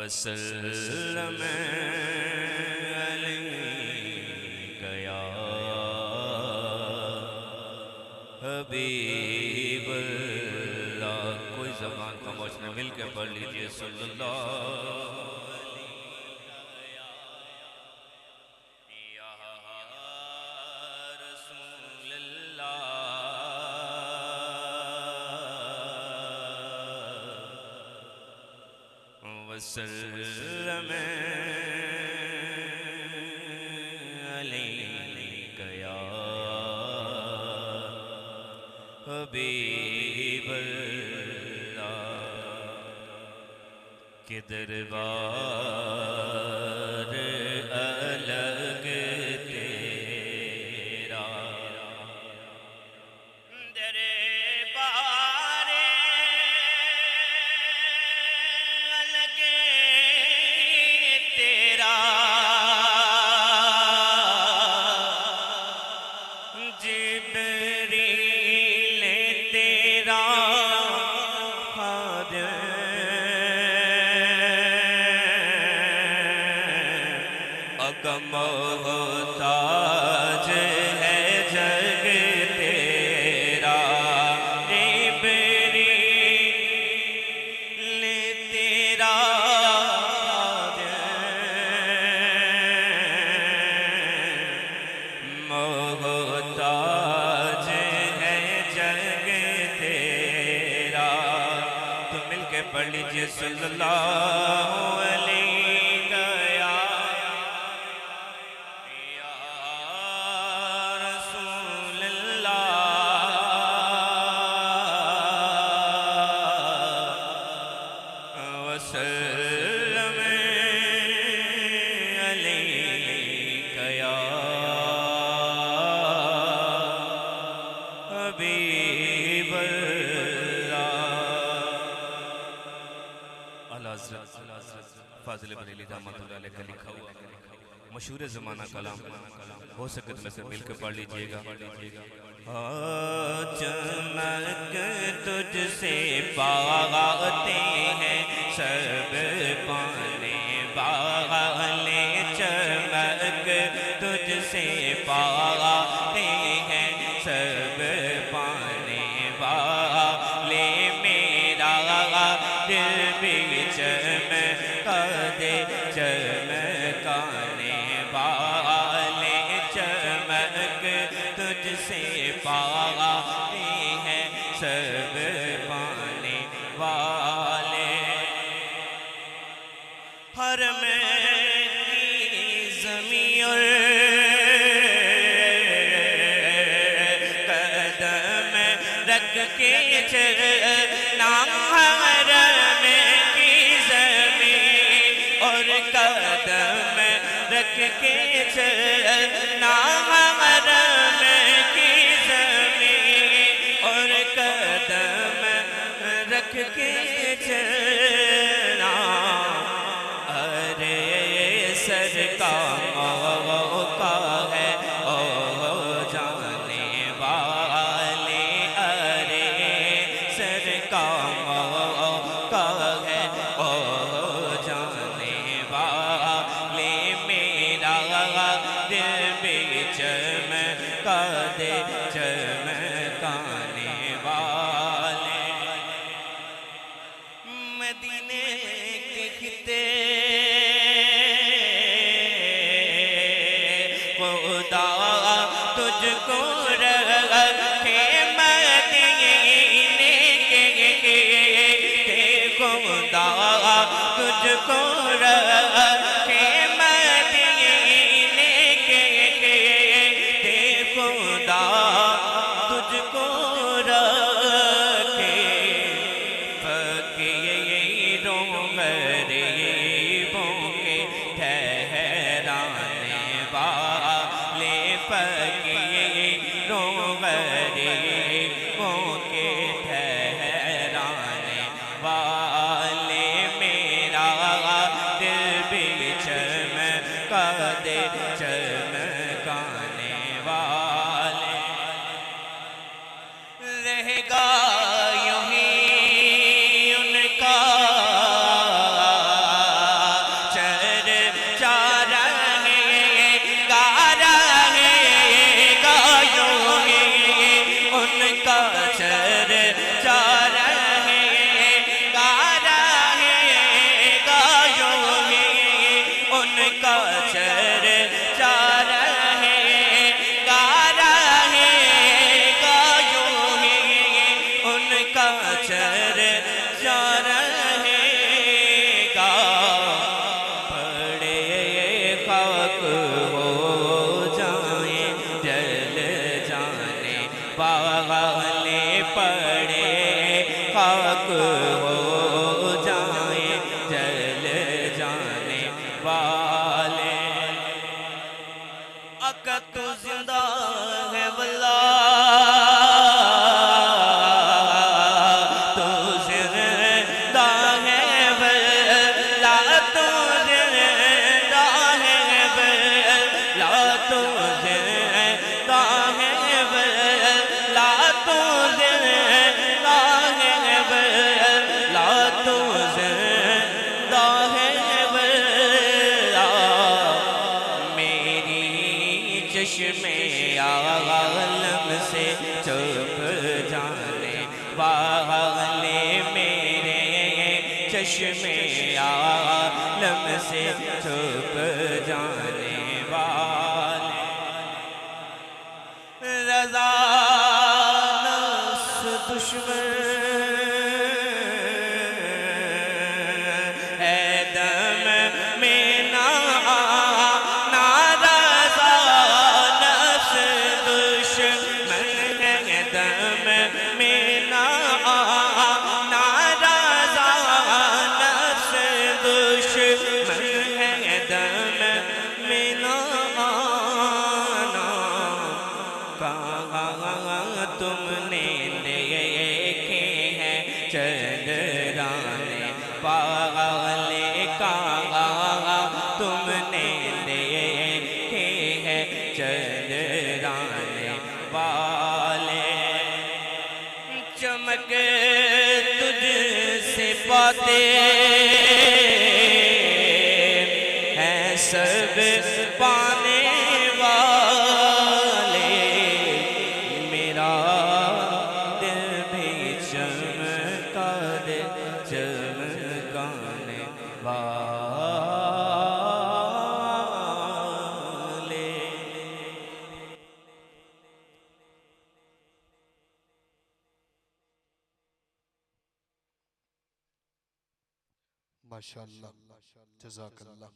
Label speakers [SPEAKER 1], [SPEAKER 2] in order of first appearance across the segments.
[SPEAKER 1] وسلم علیک یا حبیب اللہ. کوئی زبان خاموش نہ، مل کے پڑھ لیجئے صلی اللہ یا رسول اللہ. وسلم علیک یا حبیب اللہ. کہ دربار الگ تیرا، دربار الگ تیرا، جبریل تیرا خادم، محتاج ہے جگ تیرا. جبریل تیرا محتاج ہے جگ تیرا. تو مل کے پڑھ لیجئے صلی اللہ علیہ وسلم علیک یا حبیب اللہ. حضرت فاضل بریلوی رحمۃ اللہ علیہ کا لکھا ہوا مشہور زمانہ کلام، ہو سکے تو میں سے مل کے پڑھ لیجئے گا. چمک تجھ سے پاتے ہیں سب پانے والے، چمک تجھ سے پاتے ہیں سب پانے والے. میرا دل بھی چمکا دے چمکانے والے، چمک تجھ سے پاتے ہیں سب پانے والے. حرم کی زمین اور قدم رکھ کے چلنا، حرم کی زمین اور قدم رکھ کے چلنا، حرم کی زمین اور قدم رکھ کے چلنا. ارے سر کا موقع ہے او جانے والے، ارے سر کا موقع ہے او جانے والے. میرا دل بھی چمکا دے چمکانے والے. مدینے دکھتے خدا تجھ کو رکھے، مدینے کے خدا تجھ کو رکھے، مدینے کے خدا تجھ کو رکھے. فقیروں غریبوں کے ٹھہرانے والے، فقیروں غریبوں کے ٹھہرانے والے. میرا دل بھی چمکا دے چمکانے والے. رہے گا یوں ہی ان کا چر جا رہے گا پڑے خاک ہو جائیں جل جانے والے پڑے خاک ہو جائیں جل جانے والے اگر تو زندہ ہے واللہ تو زندہ ہے واللہ تو زندہ ہے واللہ تو زندہ ہے واللہ تو زندہ ہے واللہ تو زندہ ہے چشم عالم سے چھپ جانے والے میرے چشم عالم سے چھپ جانے والے رضا نفس دشمن ہے دم میں تم نے دیکھے ہیں چندرانے والے کہاں تم نے دیکھے ہیں چندرانے والے چمک تجھ سے پاتے ہیں سب پانے والے میرا دل بھی چمکا دے چمکانے والے
[SPEAKER 2] ماشاءاللہ جزاک اللہ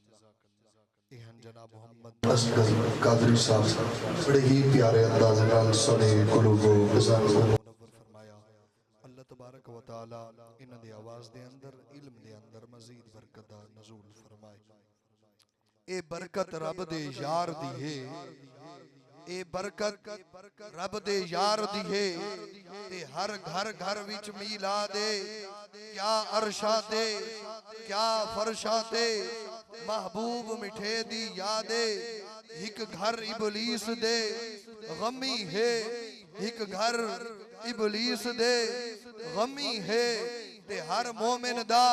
[SPEAKER 2] ایہن جناب محمد اصغر قادری صاحب بڑے ہی پیارے انداز نال سنے قلوب و بزن کو منور فرمایا اللہ تبارک و تعالی انہاں دی آواز دے اندر علم دے اندر مزید برکت دا نزول فرمائے اے برکت رب دے یار دی ہے اے برکت رب دے یار دی ہے تے ہر گھر گھر وچ میلاد دے کیا عرشا دے کیا فرشا دے محبوب مٹھے دی یادے ایک گھر ابلیس دے غمی ہے ایک گھر ابلیس دے غمی ہے تے ہر مومن دا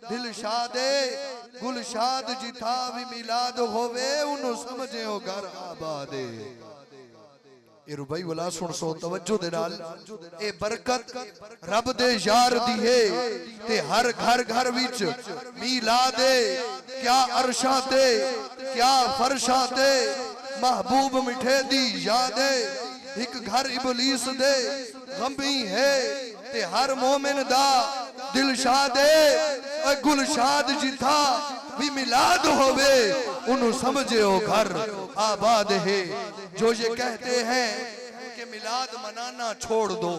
[SPEAKER 2] دل شادے گل شاد جتھا بھی میلاد ہووے انہوں سمجھے ہو گھر آبادے اے ربائی والا سن سو توجہ دے نال اے برکت رب دے یار دی ہے تے ہر گھر گھر وچ میلادے کیا عرشاں تے کیا فرشاں تے محبوب مٹھے دی یادے ایک گھر ابلیس دے غمی ہے تے ہر مومن دا دل شادے اے گل شاد جتھا بھی میلاد ہووے انہوں سمجھے ہو گھر آباد ہے جو یہ کہتے ہیں کہ میلاد منانا چھوڑ دو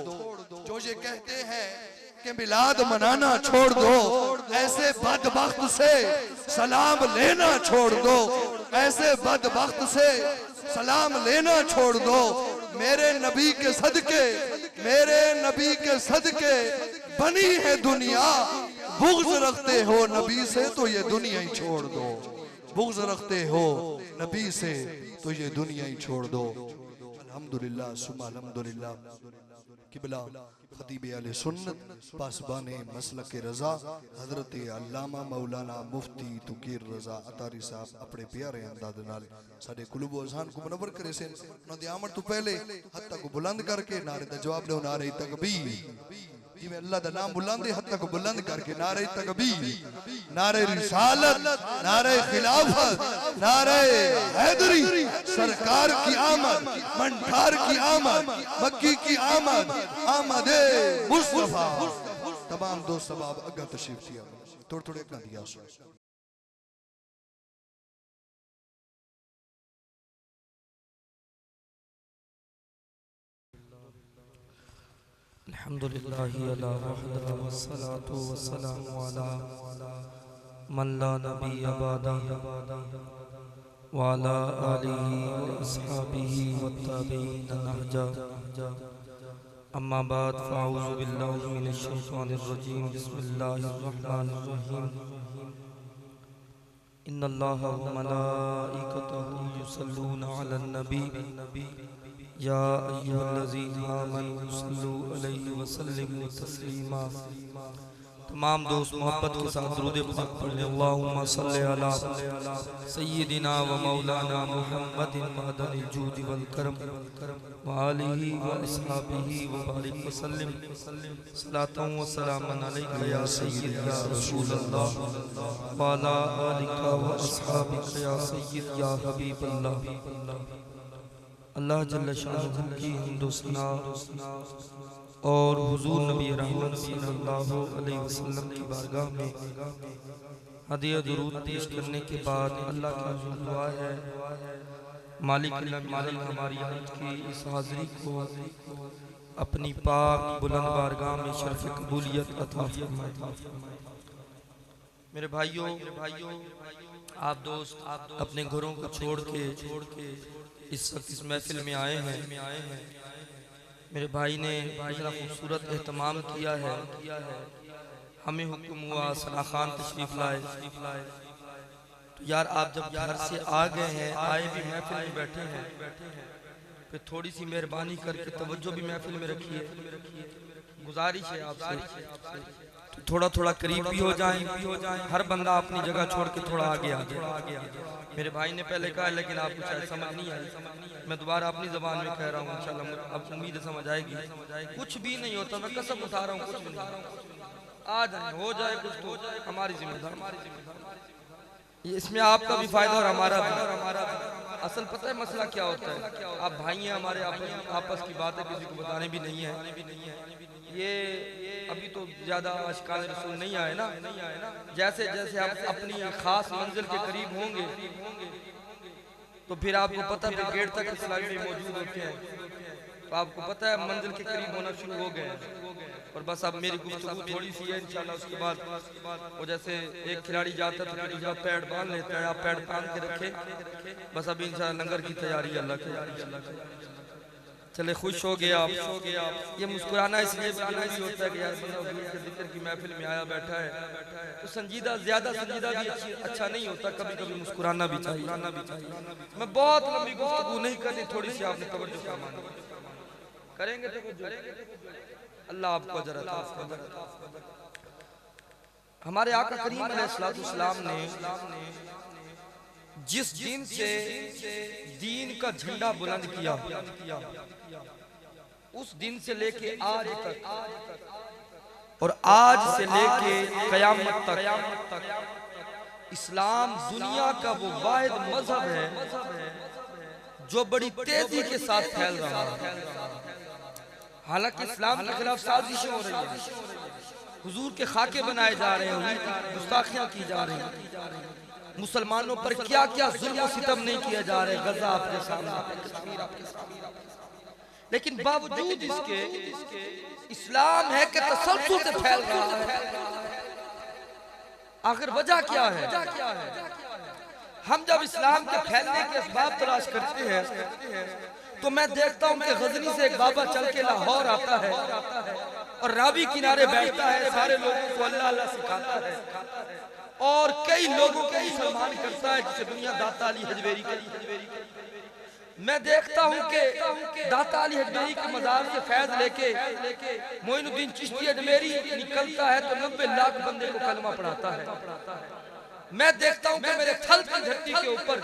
[SPEAKER 2] جو یہ کہتے ہیں کہ میلاد منانا چھوڑ دو ایسے بدبخت سے سلام لینا چھوڑ دو ایسے بدبخت سے سلام لینا چھوڑ دو میرے نبی کے صدقے بنی ہے دنیا بغض رکھتے ہو نبی سے تو یہ دنیا ہی چھوڑ دو بغض رکھتے ہو نبی سے تو یہ دنیا ہی چھوڑ دو الحمدللہ ثم الحمدللہ قبلہ خطیب اہل سنت پاسبان مسلک رضا حضرت علامہ مولانا مفتی تقیر رضا عطاری صاحب اپنے پیارے انداز نال ساڑھے قلوب و اذہان کو منور کرے سے انہوں نے آمد تو پہلے حتیٰ کو بلند کر کے نعرے دا جواب لے نعرے تکبیر جی میں اللہ دا نام بلند حتیٰ کو بلند کر کے نعرے تکبیر نعرے رسالت نعرے خلافت نعرے حیدری سرکار کی آمد منٹھار کی آمد مکی کی آمد آمد مصطفیٰ تمام دوست سباب اگا تشریف تھیا تھوڑے تھوڑے اگا دیا سو
[SPEAKER 3] الحمدللہ علی وحدہ والصلاة والسلام علی من لا نبی بعدہ وعلی آلہ واصحابہ والتابعین نہجہ اما بعد فاعوذ باللہ من الشیطان الرجیم بسم اللہ الرحمن الرحیم ان اللہ وملائکتہ یصلون علی النبی یا ایہا الذین آمنوا صلوا علیہ وسلموا تسلیما تمام دوست محبت کے ساتھ درود پاک پڑھیں اللہم صلی علی سیدنا و مولانا محمد معدن الجود والکرم وآلہ واصحابہ وبارک وسلم صلاۃ و سلام علیک یا سید یا رسول اللہ وعلی آلک و اصحابک یا سید یا حبیب اللہ اللہ جل شانہ کی حمد و ثنا اور حضور نبی رحمت صلی اللہ علیہ وسلم کی بارگاہ میں ہدیہ درود پیش کرنے کے بعد اللہ کی حضور دعا ہے مالک الملک ہماری حمد کی اس حاضری کو اپنی پاک بلند بارگاہ میں شرف قبولیت عطا فرمائے۔ میرے بھائیوں آپ دوست اپنے گھروں کو چھوڑ کے اس وقت اس محفل میں آئے ہیں۔ میرے بھائی نے اتنا خوبصورت اہتمام کیا ہے، ہمیں حکم ہوا ثنا خان تشریف لائے، تو یار آپ جب گھر سے آ گئے ہیں، آئے بھی محفل میں بیٹھے ہیں، پھر تھوڑی سی مہربانی کر کے توجہ بھی محفل میں رکھیے، گزارش ہے آپ سے تھوڑا تھوڑا قریب بھی ہو جائیں، ہر بندہ اپنی جگہ چھوڑ کے تھوڑا آگے آ جائے۔ میرے بھائی نے پہلے کہا لیکن آپ کو شاید سمجھ نہیں آئی، میں دوبارہ اپنی زبان میں کہہ رہا ہوں، انشاءاللہ اب امید سمجھ آئے گی۔ کچھ بھی نہیں ہوتا، میں قسم اٹھا رہا ہوں، کچھ بھی نہیں آ جائیں، ہو جائے کچھ تو ہماری ذمہ داری، اس میں آپ کا بھی فائدہ اور ہمارا بھی۔ اصل پتہ ہے مسئلہ کیا ہوتا ہے، آپ بھائی ہیں ہمارے، آپس کی باتیں کسی کو بتانے بھی نہیں ہیں، یہ ابھی تو زیادہ عاشقان رسول نہیں آئے نا، جیسے جیسے ہم اپنی خاص منزل کے قریب ہوں گے تو پھر آپ کو پتہ ہے گیٹ تک اسلامی میں موجود ہوتے ہیں، تو آپ کو پتہ ہے منزل کے قریب ہونا شروع ہو گئے ہیں، اور بس اب میری گفتگو تھوڑی سی ہے انشاءاللہ، اس کے بعد وہ جیسے ایک کھلاڑی جاتا ہے تو دوسرا پیڈ باندھ لیتا ہے، آپ پیڈ باندھ کے رکھے، بس اب انشاءاللہ لنگر کی تیاری اللہ کے چلے خوش ہو گیا آپ۔ یہ مسکرانا اس لیے ضروری ہوتا ہے کہ یار بندہ حضور کے ذکر کی محفل میں آیا بیٹھا ہے تو زیادہ سنجیدہ بھی اچھا نہیں ہوتا، کبھی کبھی مسکرانا بھی چاہیے۔ میں بہت لمبی گفتگو نہیں کرنی، تھوڑی سی آپ نے توجہ فرمانی کریں گے توجہ، اللہ آپ کو اجر عطا فرمائے۔ ہمارے آقا کریم علیہ السلام نے جس دن سے دین کا جھنڈا بلند کیا، اس دن سے لے کے آج تک اور آج سے لے کے قیامت تک اسلام دنیا کا وہ واحد مذہب ہے جو بڑی تیزی کے ساتھ پھیل رہا ہے۔ حالانکہ اسلام کے خلاف سازشیں ہو رہی ہیں، حضور کے خاکے بنائے جا رہے ہیں، گستاخیاں کی جا رہی ہیں، مسلمانوں پر کیا کیا ظلم و ستم نہیں کیا جا رہے، غزہ آپ کے سامنے، لیکن باوجود اس کے اسلام ہے کہ تسلسل سے پھیل رہا ہے۔ آخر وجہ کیا ہے؟ ہم جب اسلام کے پھیلنے کے اسباب تلاش کرتے ہیں تو میں دیکھتا ہوں کہ غزنی سے ایک بابا چل کے لاہور آتا ہے اور راوی کنارے بیٹھتا ہے، سارے لوگوں کو اللہ اللہ سکھاتا ہے اور کئی لوگوں کو مسلمان کرتا ہے، جسے دنیا داتا علی حجویری کرتی ہے۔ میں دیکھتا ہوں کہ داتا علی حجویری کے مزار سے فیض لے کے معین الدین چشتی اجمیری نکلتا ہے تو 90 لاکھ بندے کو کلمہ پڑھاتا ہے۔ میں دیکھتا ہوں کہ میرے تھل کی دھرتی کے اوپر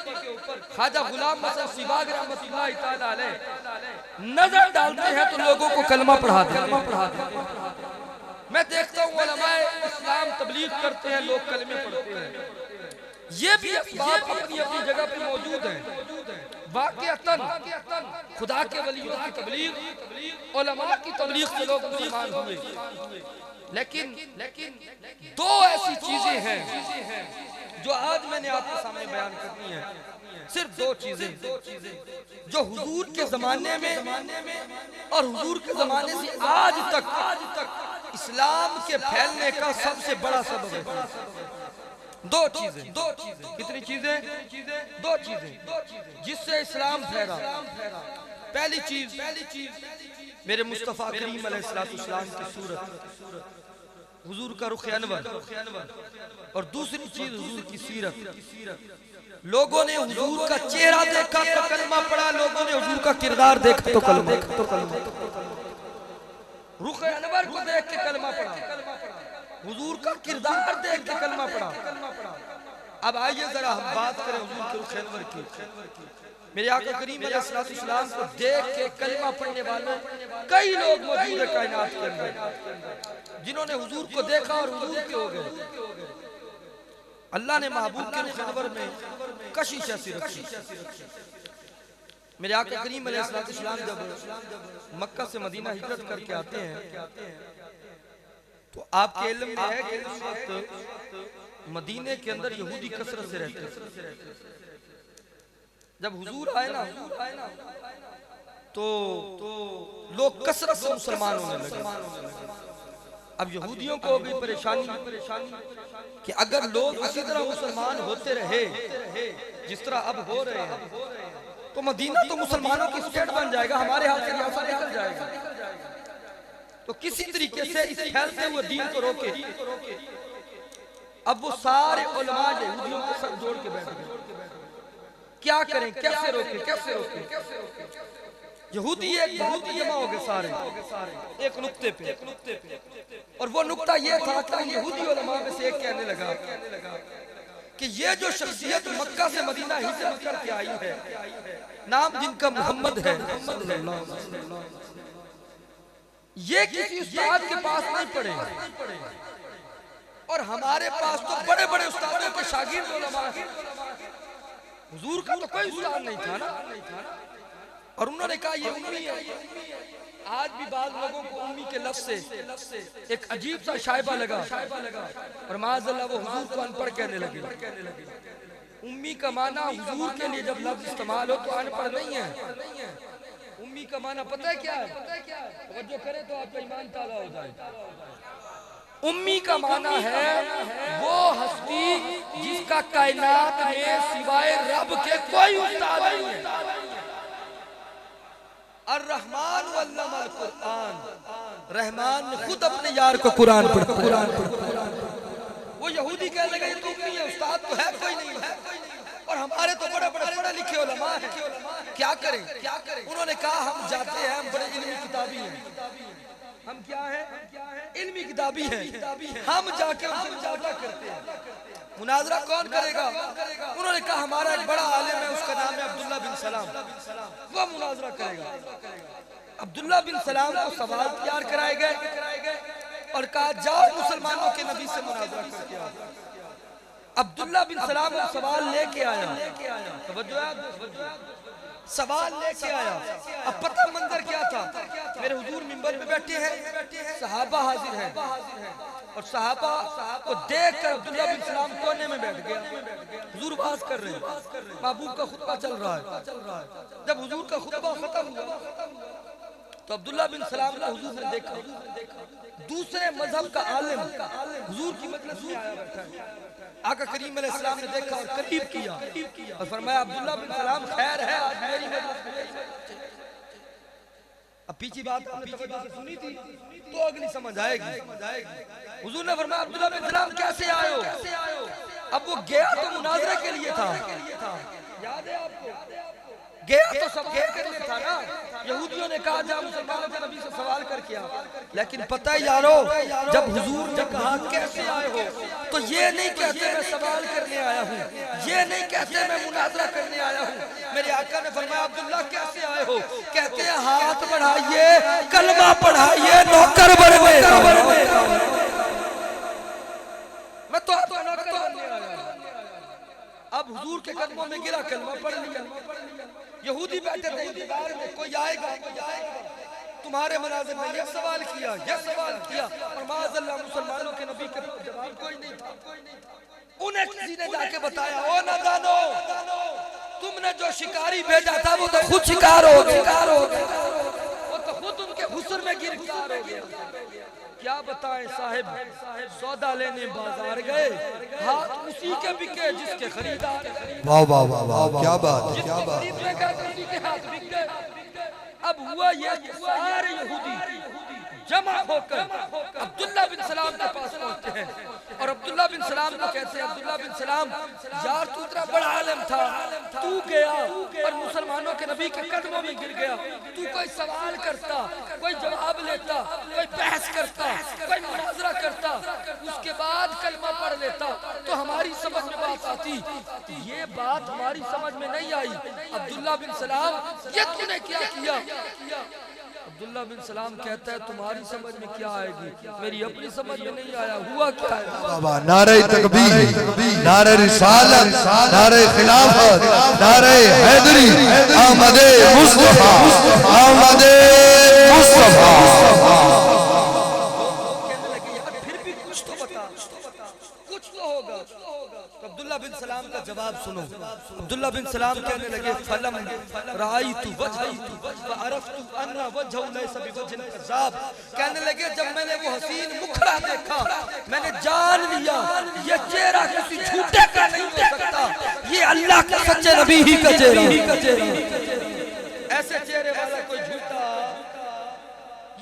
[SPEAKER 3] خواجہ غلام حسن سیباگ رحمت اللہ تعالیٰ علیہ نظر ڈالتے ہیں تو لوگوں کو کلمہ پڑھاتے ہیں۔ میں دیکھتا ہوں علماء اسلام تبلیغ کرتے ہیں، لوگ کلمے پڑھتے ہیں۔ یہ بھی اسباب اپنی اپنی جگہ پہ موجود ہیں، واقعتاً خدا کے ولیوں کی تبلیغ، علماء کی تبلیغ سے لوگ مسلمان ہوئے، لیکن دو ایسی چیزیں ہیں جو آج میں نے آپ کے سامنے بیان کرنی ہے، صرف دو چیزیں جو حضور کے زمانے میں اور حضور کے زمانے سے آج تک اسلام کے پھیلنے کا سب سے بڑا سبب ہے۔ دو چیزیں، کتنی چیزیں؟ دو چیزیں جس سے اسلام پھیلا۔ پہلی چیز میرے مصطفیٰ کریم علیہ السلام کی صورت، حضور کا رخ انور، اور دوسری چیز حضور کی سیرت۔ لوگوں نے حضور کا چہرہ دیکھا تو کلمہ پڑھا، لوگوں نے حضور کا کردار دیکھا تو کلمہ۔ رخ انور کو دیکھ کے کلمہ پڑھا، حضور کا کردار دیکھ کے کلمہ پڑھا۔ اب آئیے ذرا ہم بات کریں حضور کے رخ انور کی۔ میرے آقا کریم علیہ السلام کو دیکھ کے کلمہ پڑھنے والے کئی لوگ موجود ہیں کائنات کے اندر، جنہوں نے حضور کو دیکھا اور حضور کے ہو گئے۔ اللہ نے محبوب کے رخ انور میں کشش ایسی رکھی۔ میرے آقا کریم علیہ السلام جب مکہ سے مدینہ ہجرت کر کے آتے ہیں تو آپ کے علم میں ہے کہ اس وقت مدینے کے اندر یہودی کثرت سے رہتے ہیں۔ جب حضور آئے نا تو لوگ کثرت سے مسلمان ہونے لگے۔ اب یہودیوں کو ہو گئی پریشانی کہ اگر لوگ اسی طرح مسلمان ہوتے رہے جس طرح اب ہو رہے ہیں تو مدینہ تو مسلمانوں کی اسٹیٹ بن جائے گا، ہمارے ہاتھ سے ریاست نکل جائے گا۔ تو کسی طریقے سے اس پھیلتے ہوئے دین کو روکے۔ اب وہ سارے علماء یہودیوں کے ساتھ جوڑ کے بیٹھ گئے، کیا کریں، کیسے روکیں۔ یہودی ایک بہت جمع ہو گئے سارے ایک نقطے پہ، اور وہ نقطہ یہ تھا کہ یہودی علماء میں سے ایک کہنے لگا کہ یہ جو شخصیت مکہ سے مدینہ ہجرت کر کے آئی ہے، نام جن کا محمد ہے، یہ کسی استاد کے پاس نہیں پڑھے، اور ہمارے پاس تو بڑے بڑے استادوں کے شاگرد علماء ہیں۔ حضور کا تو کوئی استاد نہیں تھا نا، اور انہوں نے کہا یہ امی ہے۔ آج بھی بعض لوگوں کو امی کے لفظ سے ایک عجیب سا شائبہ لگا، اور معاذ اللہ وہ حضور کو ان پڑھ کہنے لگے۔ امی کا معنی حضور کے لیے جب لفظ استعمال ہو تو ان پڑھ نہیں ہے۔ امی کا معنی پتہ ہے کیا ہے؟ توجہ کریں تو آپ کا ایمان تازہ ہو جائے۔ امی کا معنی ہے وہ ہستی جس کا کائنات میں سوائے رب کے کوئی استاد نہیں ہے۔ الرحمن علم القرآن، رحمان نے خود اپنے یار کو قرآن پڑھا۔ وہ یہودی کہنے لگا یہ تو امی ہے، استاد تو ہے کوئی نہیں ہے، اور ہمارے تو بڑے بڑے پڑھے لکھے علماء ہیں، کیا کریں؟ انہوں نے کہا ہم جاتے ہیں، ہم بڑے علمی کتابی ہیں۔ ہم کیا ہیں؟ علمی کتابی ہیں، ہم جا کے ان سے مناظرہ کرتے ہیں۔ مناظرہ کون کرے گا؟ انہوں نے کہا ہمارا ایک بڑا عالم ہے، اس کا نام ہے عبداللہ بن سلام، وہ مناظرہ کرے گا۔ عبداللہ بن سلام کو سوال تیار کرائے گئے اور کہا جاؤ مسلمانوں کے نبی سے مناظرہ کر کے آؤ۔ عبداللہ بن سلام وہ سوال لے کے آیا، سوال لے کے آیا۔ اب پتہ منظر کیا تھا؟ میرے حضور منبر پہ بیٹھے ہیں، صحابہ حاضر ہیں، اور صحابہ کو دیکھ کر عبداللہ بن سلام کونے میں بیٹھ گیا۔ حضور باز کر رہے ہیں، محبوب کا خطبہ چل رہا ہے۔ جب حضور کا خطبہ ختم ہوا تو عبداللہ بن سلام کو حضور نے دیکھا، دوسرے مذہب کا عالم حضور کی مجلس میں آیا بیٹھا ہے۔ آقا کریم علیہ السلام نے دیکھا اور قریب کیا اور فرمایا عبداللہ بن سلام خیر ہے آج میری مجلس میں۔ اب پیچھے بات آپ نے توجہ سے سنی تھی تو اگلی سمجھ آئے گی۔ حضور نے فرمایا عبداللہ بن سلام کیسے آئے ہو؟ اب وہ گیا تو مناظرے کے لیے تھا، یاد ہے آپ کو؟ گیا تو سب کرنے تھا نا۔ یہودیوں نے کہا جا مسلمانوں کے نبی سے سوال کر کیا، لیکن پتہ ہے یارو جب حضور نے کہا کیسے آئے ہو تو یہ نہیں کہتے میں سوال کرنے آیا ہوں، یہ نہیں کہتے میں مناظرہ کرنے آیا ہوں۔ میرے آقا نے فرمایا عبداللہ کیسے آئے ہو؟ کہتے ہیں ہاتھ بڑھائیے، کلمہ پڑھائیے، نوکر بننے کا۔ میں تو آپ کا نوکر بننے آیا ہوں۔ اب حضور کے قدموں میں گرا، کلمہ پڑھ لیا۔ یہودی بیٹھے تھے انتظار میں کوئی آئے گا تمہارے مناظر میں یہ سوال کیا اور معاذ اللہ مسلمانوں کے نبی کے جواب کوئی نہیں تھا. انہیں کسی نے جا کے بتایا او نادانو تم نے جو شکاری بھیجا تھا وہ تو خود شکار ہو گیا, وہ تو خود ان کے حسن میں گرفتار ہو گیا. کیا بتائیں صاحب سودا لینے بازار گئے ہاتھ اسی کے بکے جس کے خریدار.
[SPEAKER 2] واہ واہ واہ واہ کیا بات ہے,
[SPEAKER 3] کیا بات ہے. اسی کے ہاتھ بک گئے. اب ہوا یہ کہ سارے یہودی جمع ہو کر عبداللہ بن سلام کے پاس پہنچتے ہیں اور عبداللہ بن سلام کو کہتے ہیں عبداللہ بن سلام یار تو اتنا بڑا عالم تھا, تو گیا اور مسلمانوں کے نبی کے قدموں میں گر گیا, تو کوئی سوال کرتا, کوئی جواب لیتا, کوئی بحث کرتا, کوئی مناظرہ کرتا, اس کے بعد کلمہ پڑھ لیتا تو ہماری سمجھ میں بات آتی. یہ بات ہماری سمجھ میں نہیں آئی. عبداللہ بن سلام یہ تو نے کیا کیا؟ عبداللہ بن سلام کہتا ہے تمہاری سمجھ میں کیا آئے گی, میری اپنی سمجھ میں نہیں آیا. ہوا کیا ہے؟
[SPEAKER 2] نعرہ تکبیر, نعرہ رسالت, نعرہ خلافت, نعرہ حیدری, آمد مصطفیٰ, آمد مصطفیٰ.
[SPEAKER 3] کہنے لگے یار پھر بھی کچھ تو بتا, کچھ تو ہوگا. تو عبداللہ بن سلام کا جواب سنو. عبداللہ بن سلام کہنے لگے فلم رائیت وجہ وعرفت ان وجہ لیس بوجہ کذاب. کہنے لگے جب میں نے وہ حسین مکھڑا دیکھا میں نے جان لیا یہ چہرہ کسی جھوٹے کا نہیں ہو سکتا, یہ اللہ کے سچے نبی ہی کا چہرہ. ایسے چہرے والا کوئی جھوٹا,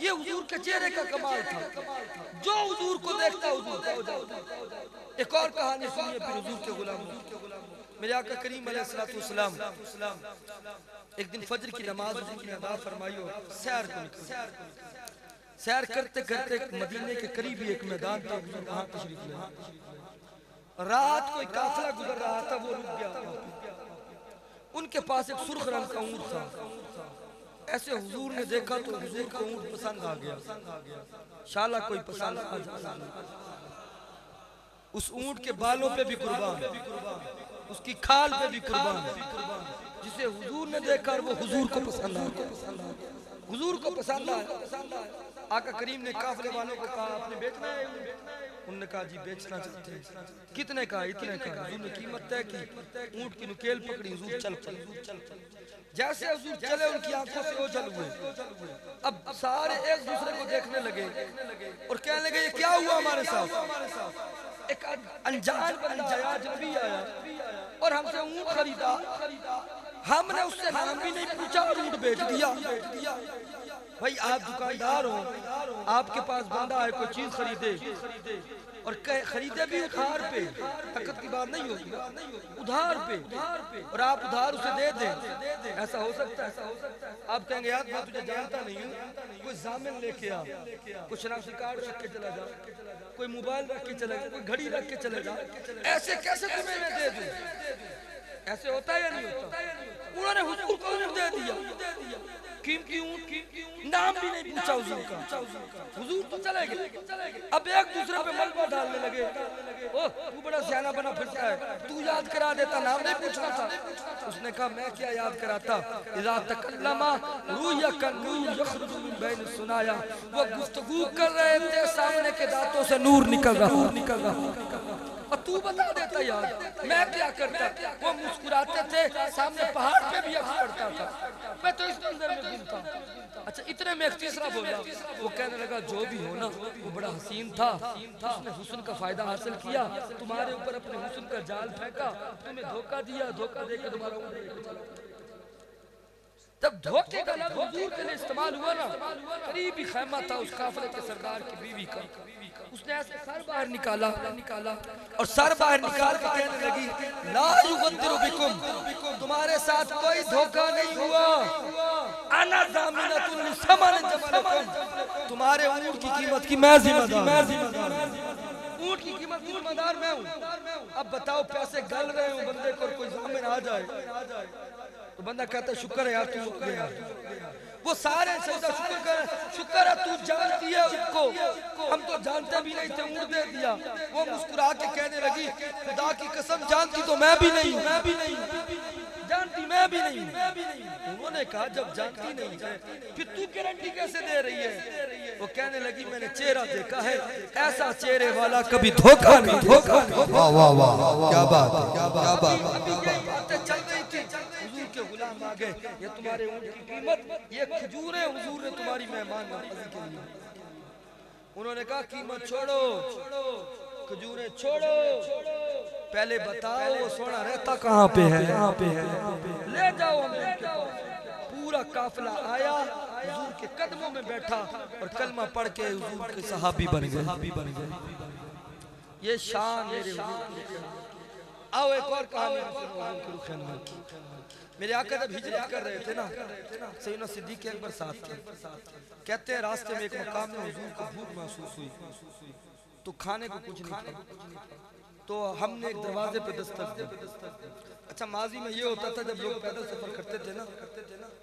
[SPEAKER 3] یہ حضور کے چہرے کا کمال تھا. جو حضور کو دیکھتا حضور کا ہو جاتا. ایک اور کہانی سنیے پھر حضور کے غلام. میرے آقا کریم علیہ السلام ایک دن فجر کی نماز حضور نے ادا فرمائی اور سیر کو نکلا. سیر کرتے کرتے مدینے کے قریب ہی ایک میدان تھا, حضور وہاں تشریف لے. رات کوئی قافلہ گزر رہا تھا, وہ رک گیا. ان کے پاس ایک سرخ رنگ کا اونٹ تھا. ایسے حضور نے دیکھا تو حضور کا اونٹ پسند آ گیا. شالا کوئی پسند آ جاتا, اس اونٹ کے بالوں پہ بھی قربان, اس کی کھال پہ بھی قربان. جسے حضور نے دیکھا اور وہ حضور کو پسند آیا, حضور کو پسند آیا. آقا کریم نے قافلے والوں کو کہا آپ نے بیچنا ہے؟ انہوں نے کہا جی بیچنا چاہتے ہیں. کتنے کا؟ اتنے کا. حضور نے قیمت طے کی, اونٹ کی نکیل پکڑی, حضور چل پڑے. جیسے حضور چلے ان کی آنکھوں سے اوجھل ہوئے. اب سارے ایک دوسرے کو دیکھنے لگے اور کہنے لگے یہ کیا ہوا ہمارے ساتھ؟ ایک انجان بندہ آیا, اجنبی آیا اور ہم سے اونٹ خریدا, ہم نے اس سے نام بھی نہیں پوچھا اور اونٹ بیچ دیا. بھائی آپ دکاندار ہو, آپ کے پاس بندہ ہے کوئی چیز خریدے اور خریدے بھی ادھار پہ, طاقت کی بات نہیں ہوگی, ادھار پہ, اور آپ ادھار اسے دے دیں, ایسا ہو سکتا ہے؟ آپ کہیں گے یار میں تجھے جانتا نہیں ہوں, کوئی ضامن لے کے آ, کوئی شناختی کارڈ رکھ کے چلا جا, کوئی موبائل رکھ کے چلا جا, کوئی گھڑی رکھ کے چلا جا. ایسے کیسے تمہیں میں دے دوں؟ ایسے ہوتا ہے یا نہیں ہوتا؟ انہوں نے حضور کو اونٹ دے دیا, قیمتی اونٹ, نام بھی نہیں پوچھا حضور کا. حضور تو چلے گئے. اب ایک دوسرے پہ ملبہ ڈالنے لگے, اوہ تو بڑا سیانہ بنا پھرتا ہے, تو یاد کرا دیتا, نام نہیں پوچھنا تھا. اس نے کہا میں کیا یاد کراتا, اذا تکلم رویا کنور یخرج من بین الثنایا. وہ گفتگو کر رہے تھے, سامنے کے دانتوں سے نور نکل رہا, اور تو بتا دیتا یار میں کیا کرتا. وہ مسکراتے تھے, سامنے پہاڑ پہ بھی عکس پڑتا تھا, میں تو اس منظر میں گھومتا. اچھا اتنے میں ایک تیسرا بولا, وہ کہنے لگا جو بھی ہونا وہ بڑا حسین تھا, اس نے حسن کا فائدہ حاصل کیا, تمہارے اوپر اپنے حسن کا جال پھینکا, تمہیں دھوکہ دیا, دھوکہ دے کے تمہارا اونٹ لے کے چلا. جب دھوکے کا لفظ حضور کے لیے استعمال ہوا نا, قریبی خیمہ تھا اس قافلے کے سردار کی بیوی کا, اس نے ایسے سر باہر نکالا اور سر باہر نکال کے کہنے لگی لا یغدر بکم, تمہارے ساتھ کوئی دھوکہ نہیں ہوا, انا ضامنۃ لثمن جملکم, تمہارے اونٹ کی قیمت کی میں ذمہ دار, اونٹ کی قیمت کی ذمہ دار میں ہوں. اب بتاؤ پیسے گل رہے ہوں بندے کو, کوئی ضامن آ جائے تو بندہ کہتا ہے شکر ہے یار تو گیا. وہ سارے سجدہ شکر ہے تو جانتی ہے ان کو, ہم تو جانتے بھی نہیں تھے, اونٹ دے دیا. وہ مسکرا کے کہنے لگی خدا کی قسم جانتی تو میں بھی نہیں. جانتی میں بھی نہیں ہوں۔ انہوں نے کہا جب جانتی نہیں ہے پھر تو گارنٹی کیسے دے رہی ہے؟ وہ کہنے لگی میں نے چہرہ دیکھا ہے ایسا چہرے والا کبھی دھوکہ نہیں دھوکہ نہیں۔
[SPEAKER 2] واہ واہ واہ کیا بات ہے کیا بات ہے۔
[SPEAKER 3] ابھی یہی باتیں چل رہی تھی، حضور کے غلام آگئے، یہ تمہارے اونٹ کی قیمت، یہ کھجوریں حضور نے تمہاری مہمان نوازی کے لیے۔ انہوں نے کہا قیمت چھوڑو، کھجوریں چھوڑو، پہلے بتاؤ وہ سونا رہتا کہاں پہ ہے، لے جاؤ ہمیں ان کے پاس۔ پورا قافلہ آیا، حضور کے قدموں میں بیٹھا اور کلمہ پڑھ کے حضور کے صحابی بن گئے۔ یہ شان میرے حضور کی۔ آؤ ایک اور کہانی حضور کے رخ انور کی۔ میرے آقا جب ہجرت کر رہے تھے نا، سیدنا صدیق اکبر ساتھ تھے، کہتے ہیں راستے میں ایک مقام میں حضور کو بھوک محسوس ہوئی تو کھانے کو کچھ نہیں تھا، تو ہم نے ایک دروازے پہ دستک دی۔ اچھا ماضی میں یہ ہوتا تھا جب لوگ پیدل سفر کرتے تھے نا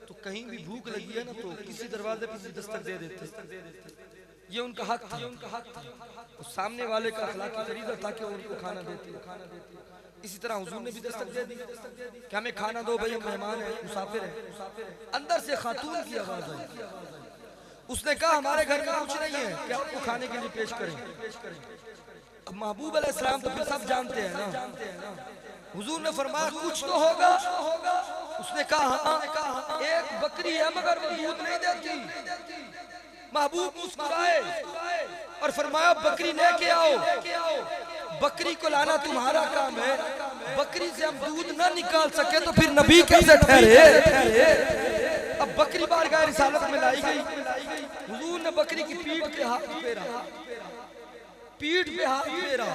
[SPEAKER 3] تو کہیں بھی بھوک لگی ہے نا تو کسی دروازے پہ دستک دے دیتے، یہ ان کا حق تھا، سامنے والے کا اخلاقی فریضہ تھا کہ وہ ان کو کھانا دیتے۔ اسی طرح حضور نے بھی دستک دے دی کہ ہمیں کھانا دو بھئی، ہم مہمان ہیں، مسافر ہیں۔ اندر سے خاتون کی آواز آئی، اس نے کہا ہمارے گھر میں کچھ نہیں ہے کہ آپ کو کھانے کے لیے پیش کریں۔ اب محبوب علیہ السلام تو پھر سب جانتے ہیں نا، حضور نے فرمایا کچھ تو ہوگا۔ اس نے کہا ہاں ایک بکری ہے مگر وہ دودھ نہیں دیتی۔ محبوب مسکرائے اور فرمایا بکری لے کے آؤ۔ بکری کو لانا تمہارا کام ہے، بکری سے ہم دودھ نہ نکال سکے تو پھر نبی کیسے ٹھہرے؟ اب بکری بارگاہ رسالت میں لائی گئی، حضور نے بکری کی پیٹھ پہ ہاتھ پھیرا، پیٹھ پہ ہاتھ پھیرا۔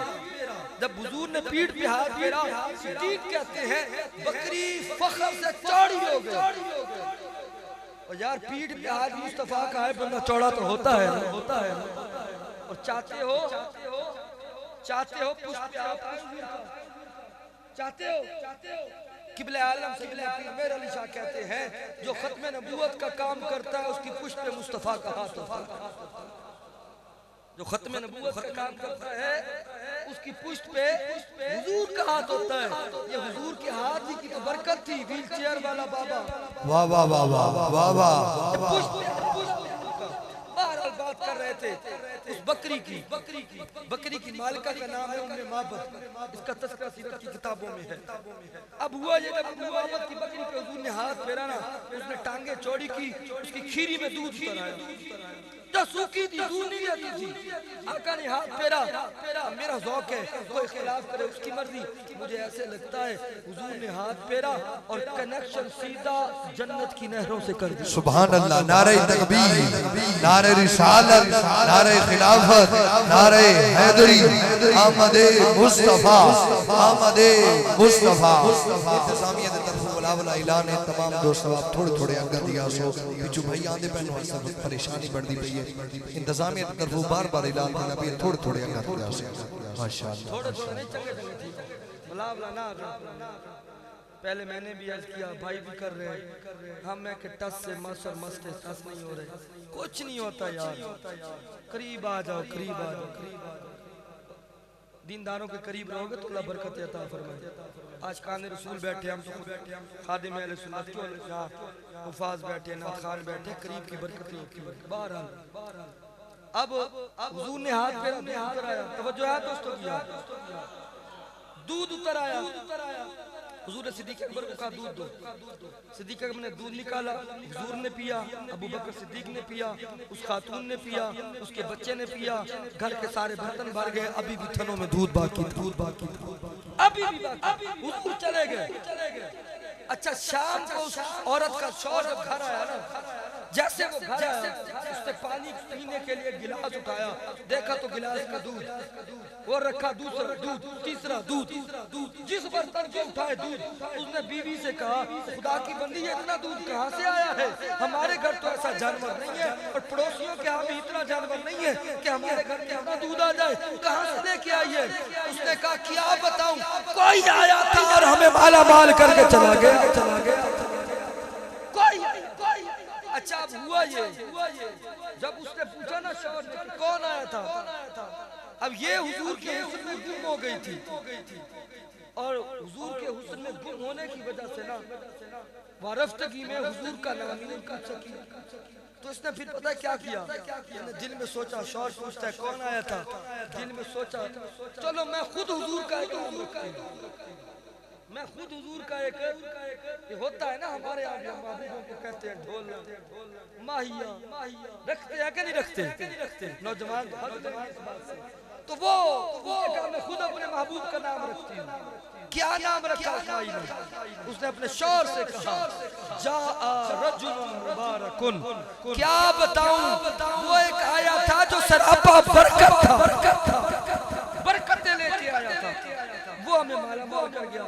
[SPEAKER 3] جب حضور نے پیٹھ پہ ہاتھ پھیرا، صدیق کہتے ہیں بکری فخر سے چوڑی ہو گئی۔ اور یار پیٹھ پہ ہاتھ مصطفیٰ کا ہے، بندہ چوڑا تو ہوتا ہے۔ اور چاہتے ہو پشت پہ آپ چاہتے ہو؟ قبلہ عالم سیدنا پیر مہر علی شاہ کہتے ہیں جو ختم نبوت کا کام کرتا ہے اس کی پشت پہ مصطفیٰ کا ہاتھ ہوتا ہے۔ جو ختم نبوت کا کام کرتا ہے اس کی پشت پہ حضور کا ہاتھ ہوتا ہے۔ یہ حضور کے ہاتھ ہی کی تو برکت تھی، ویل چیئر والا بابا۔
[SPEAKER 2] واہ واہ واہ واہ واہ واہ۔
[SPEAKER 3] بہرحال بات کر رہے تھے اس بکری کی مالکہ کا نام ہے ام معبد، اس کا تذکرہ سیرت کی کتابوں میں ہے۔ اب ہوا یہ جب ام معبد کی بکری پہ حضور نے ہاتھ پھیرا نا، اس نے ٹانگیں چوڑی کی، اس کی کھیری میں دودھ اتر آیا، جو سوکھی تھی دودھ نہیں دیتی تھی۔ آقا نے ہاتھ پھیرا، میرا ذوق ہے کوئی خلاف کرے اس کی مرضی، مجھے ایسے لگتا ہے حضور نے ہاتھ پھیرا اور کنیکشن سیدھا جنت کی نہروں سے کر دیا۔
[SPEAKER 2] سبحان اللہ، نعرہ تکبیر، نعرہ رسالت، نعرہ خلافت، نعرہ حیدری، آمد مصطفیٰ، آمد مصطفیٰ۔ انتظامیہ دے طرف ولا اعلان ہے تمام دوستو، آپ تھوڑے تھوڑے اگر دیا سو پیچھو بھائی آندے پہنو اس وقت پریشانی بڑھ دی پئی ہے۔ انتظامیہ دے طرف بار بار اعلان دینا بھی تھوڑے تھوڑے اگر دیا سو۔ ماشاءاللہ
[SPEAKER 3] تھوڑے تھوڑے نہیں چنگے چنگے تھی، بلا نا پہلے میں نے بھی عرض کیا، بھائی بھی کر رہے ہیں، ہم میں کہ ٹس سے مس اور مس کے ٹس نہیں ہو رہے، کچھ نہیں ہوتا یار، قریب آ جاؤ، قریب آ جاؤ۔ دینداروں کے قریب رہو گے تو اللہ برکت عطا فرمائے۔ آج کان رسول بیٹھے، ہم تو خادم اہل سنت کے حفاظ بیٹھے، نعت خوان بیٹھے، قریب کی برکتیں ہوتی ہیں۔ بہرحال اب حضور نے ہاتھ پھیرا، دودھ اتر آیا، توجہ ہے دوستوں کی یاد، دودھ اتر آیا۔ حضور نے صدیق اکبر کو کہا دودھ دو، صدیق اکبر نے دودھ نکالا، حضور نے پیا، ابو بکر صدیق نے پیا، اس خاتون نے پیا، اس کے بچے نے پیا، گھر کے سارے برتن بھر گئے، ابھی بھی تھنوں میں دودھ باقی تھا، ابھی بھی باقی، حضور چلے گئے۔ اچھا شام کو اس عورت کا شوہر جب گھر آیا نا، جیسے وہ گھر آیا اس نے پانی پینے کے لیے گلاس اٹھایا، دیکھا تو گلاس کا دودھ، اور رکھا دوسرا دودھ، تیسرا دودھ، جس برتن کو اٹھائے دودھ، اس نے بیوی سے کہا خدا کی بندی یہ اتنا دودھ کہاں سے آیا ہے؟ ہمارے گھر تو ایسا جانور نہیں ہے اور پڑوسیوں کے ہاں بھی اتنا جانور نہیں ہے کہ ہمارے گھر میں اتنا دودھ آ جائے، کہاں سے لے کے آئیے؟ اس نے کہا کیا بتاؤں، کوئی آیا تھا اور ہمیں مالا مال کر کے چلا گیا۔ اچھا اب ہوا یہ جب اس نے پوچھا نا شوہر نے کہ کون آیا تھا، اب یہ حضور کی حضور گم ہو گئی تھی اور حضور کے حسن میں گم ہونے کی وجہ سے نا وارفتگی میں حضور کا نام ہی نہیں پوچھ سکی. تو اس نے پھر پتہ کیا کیا, دل میں سوچا, شوہر پوچھتا ہے کون آیا تھا, دل میں سوچا چلو میں خود حضور کا ایک نام رکھتی ہوں, میں خود حضور کا ایک, یہ ہوتا ہے نا ہمارے یہاں بھی محبوبوں کو کہتے ہیں ڈھولنا, ماہیہ, رکھتے ہیں کہ نہیں رکھتے نوجوان تو وہ کہا میں خود اپنے محبوب کا نام رکھتی ہوں. کیا نام رکھا اسماعیل نے؟ اس نے اپنے شوہر سے کہا جاء رجل مبارکن, کیا بتاؤں وہ ایک آیا تھا جو سراپا برکت تھا, برکتیں لے کے آیا تھا, وہ ہمیں مالا مال کر گیا.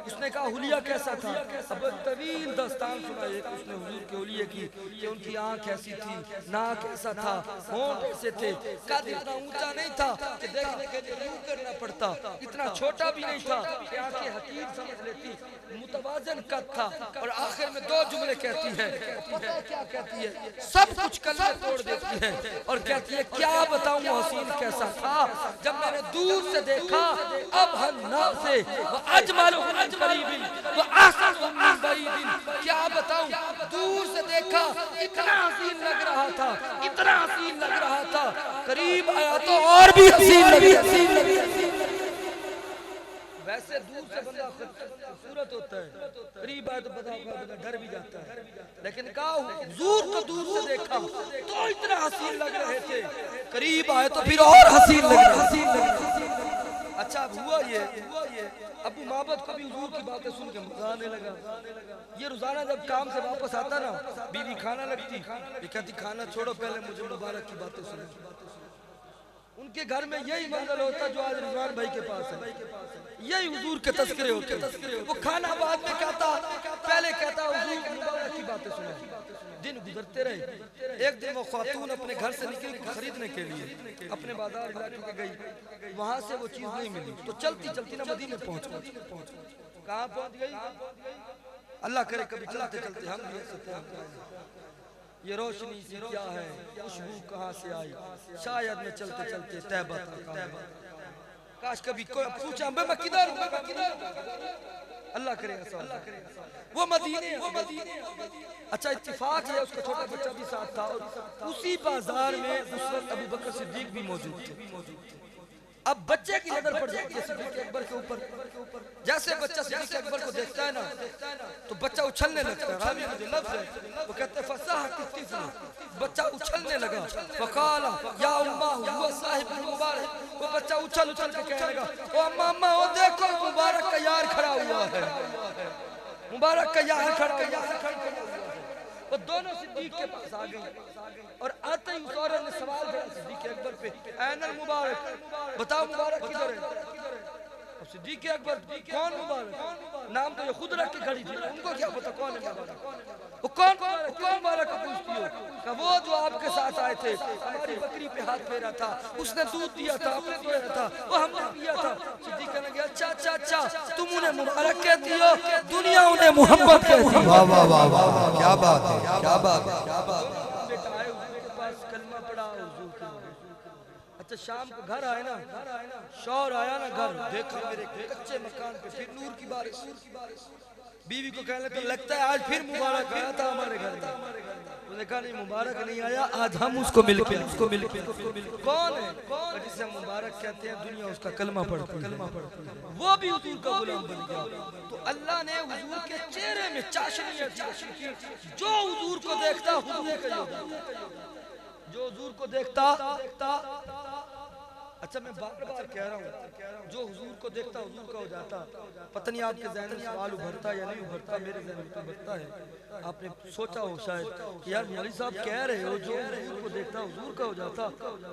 [SPEAKER 3] اس نے کہا حلیہ کیسا تھا؟ اب طویل داستان سنائی اس نے حضور کے حلیے کی کہ ان کی آنکھ ایسی تھی, ناک ایسا تھا, ہونٹ ایسے تھے, قد اتنا اونچا نہیں تھا کہ دیکھنے کے لیے یوں کرنا پڑتا, اتنا چھوٹا بھی نہیں تھا کہ آنکھیں حقیر سمجھ لیتی, متوازن قد تھا. اور آخر میں 2 جملے کہتی ہے, پتہ ہے کیا کہتی ہے, سب کچھ کلمہ توڑ دیتی ہے اور کہتی ہے کیا بتاؤں وہ حسین کیسا تھا, جب میں نے دور سے دیکھا اب ہننا سے اجمل من قریب و احسن من بعید, کیا بتاؤں دور سے دیکھا اتنا حسین لگ رہا تھا, اتنا حسین لگ رہا تھا, قریب آیا تو اور بھی حسین لگی. ویسے دور سے بندہ خوبصورت ہوتا ہے, قریب آئے تو بندہ ڈر بھی جاتا ہے, لیکن کہا حضور کو دور سے دیکھا تو اتنا حسین لگ رہے تھے, قریب آئے تو پھر اور حسین لگ رہے. اچھا اب ہوا یہ, ابو معبد کو بھی حضور کی باتیں سن کے مزہ آنے لگا. یہ روزانہ جب کام سے واپس آتا نا, بیوی کھانا لگتی, یہ کہتی کھانا چھوڑو پہلے مجھے مبارک کی باتیں سنو. ان کے گھر میں یہی منزل ہوتا جو آج رضوان بھائی کے پاس ہے, یہی حضور کے تذکرے ہوتے. وہ کھانا بعد میں کہتا, پہلے کہتا حضور مبارک کی باتیں سنو. دن گزرتے رہے, ایک دن وہ خاتون اپنے گھر سے نکلی خریدنے کے لیے, اپنے بازار علاقے کے گئی, وہاں سے وہ چیز نہیں ملی تو چلتی چلتی نا مدینے پہنچ گئی. کہاں پہنچ گئی؟ اللہ کرے کبھی چلتے چلتے ہم بھی سکتے ہیں یہ روشنی سی کیا ہے, خوشبو کہاں سے آئی, شاید میں چلتے چلتے طیبہ تک, کاش کبھی کوئی پوچھا میں کدھر ہوں, اللہ کرے ایسا. وہ مدینے. اچھا اتفاق ہے اس کا چھوٹا بچہ بھی ساتھ تھا, اور اسی بازار میں اس وقت ابو بکر صدیق بھی موجود تھے. اب بچے کی نظر پڑ جاتی ہے صدیق اکبر کے اوپر. جیسے بچہ صدیق اکبر کو دیکھتا ہے نا تو بچہ اچھلنے لگتا ہے. راوی میں جو لفظ ہے وہ کہتے ہیں فصاحت الطفل, بچہ اچھلنے لگا. وقال یا امہ هو صاحب المبارک, وہ بچہ اچھل اچھل کے کہنے لگا او اماں وہ دیکھو مبارک کا یار کھڑا ہوا ہے, مبارک کا یار کھڑا ہوا ہے. وہ دونوں صدیق کے پاس آ گئی اور آتے ہی اس عورت نے سوال کیا صدیق اکبر پہ, این المبارک, بتاؤ مبارک کدھر ہے؟ اب صدیق اکبر کون مبارک, نام تو یہ خود رکھ کے کھڑی تھی, ان کو کیا پتا کون ہے مبارک, وہ کون مبارک کو پوچھتی ہو؟ کہ وہ جو آپ کے ساتھ آئے تھے, ہماری بکری پہ ہاتھ پھیرا تھا, اس نے دودھ دیا تھا, آپ نے دیا تھا, وہ ہم نے پیا تھا. صدیق کہنے گیا اچھا تم انہیں مبارک کہتی ہو, دنیا انہیں محمد کہتی ہے.
[SPEAKER 2] واہ واہ واہ واہ, کیا بات ہے, کیا بات ہے.
[SPEAKER 3] بیٹا آئے حضور کے پاس کلمہ پڑھا حضور کے. اچھا شام کو گھر آئے نا, شوہر آیا نا گھر, دیکھا میرے کچے مکان پہ پھر نور کی بارش. بیوی کو کہنے لگا لگتا ہے آج پھر مبارک آیا تھا ہمارے گھر میں. انہوں نے کہا نہیں مبارک نہیں آیا, آج ہم اس کو مل کے کون ہے جسے مبارک کہتے ہیں, دنیا اس کا کلمہ پڑھتی ہے, وہ بھی حضور کا غلام بن گیا. تو اللہ نے حضور کے چہرے میں چاشنی کی, جو حضور کو دیکھتا حضور کا ہوتا, جو حضور کو دیکھتا. اچھا میں بار بار کہہ رہا ہوں, جو حضور کو دیکھتا حضور کا ہو جاتا. پتہ نہیں آپ کے ذہن میں سوال ابھرتا یا نہیں ابھرتا, میرے ذہن میں تو ابھرتا ہے. آپ نے سوچا ہو شاید کہ یار مولوی صاحب کہہ رہے ہو جو حضور کو دیکھتا حضور کا ہو جاتا.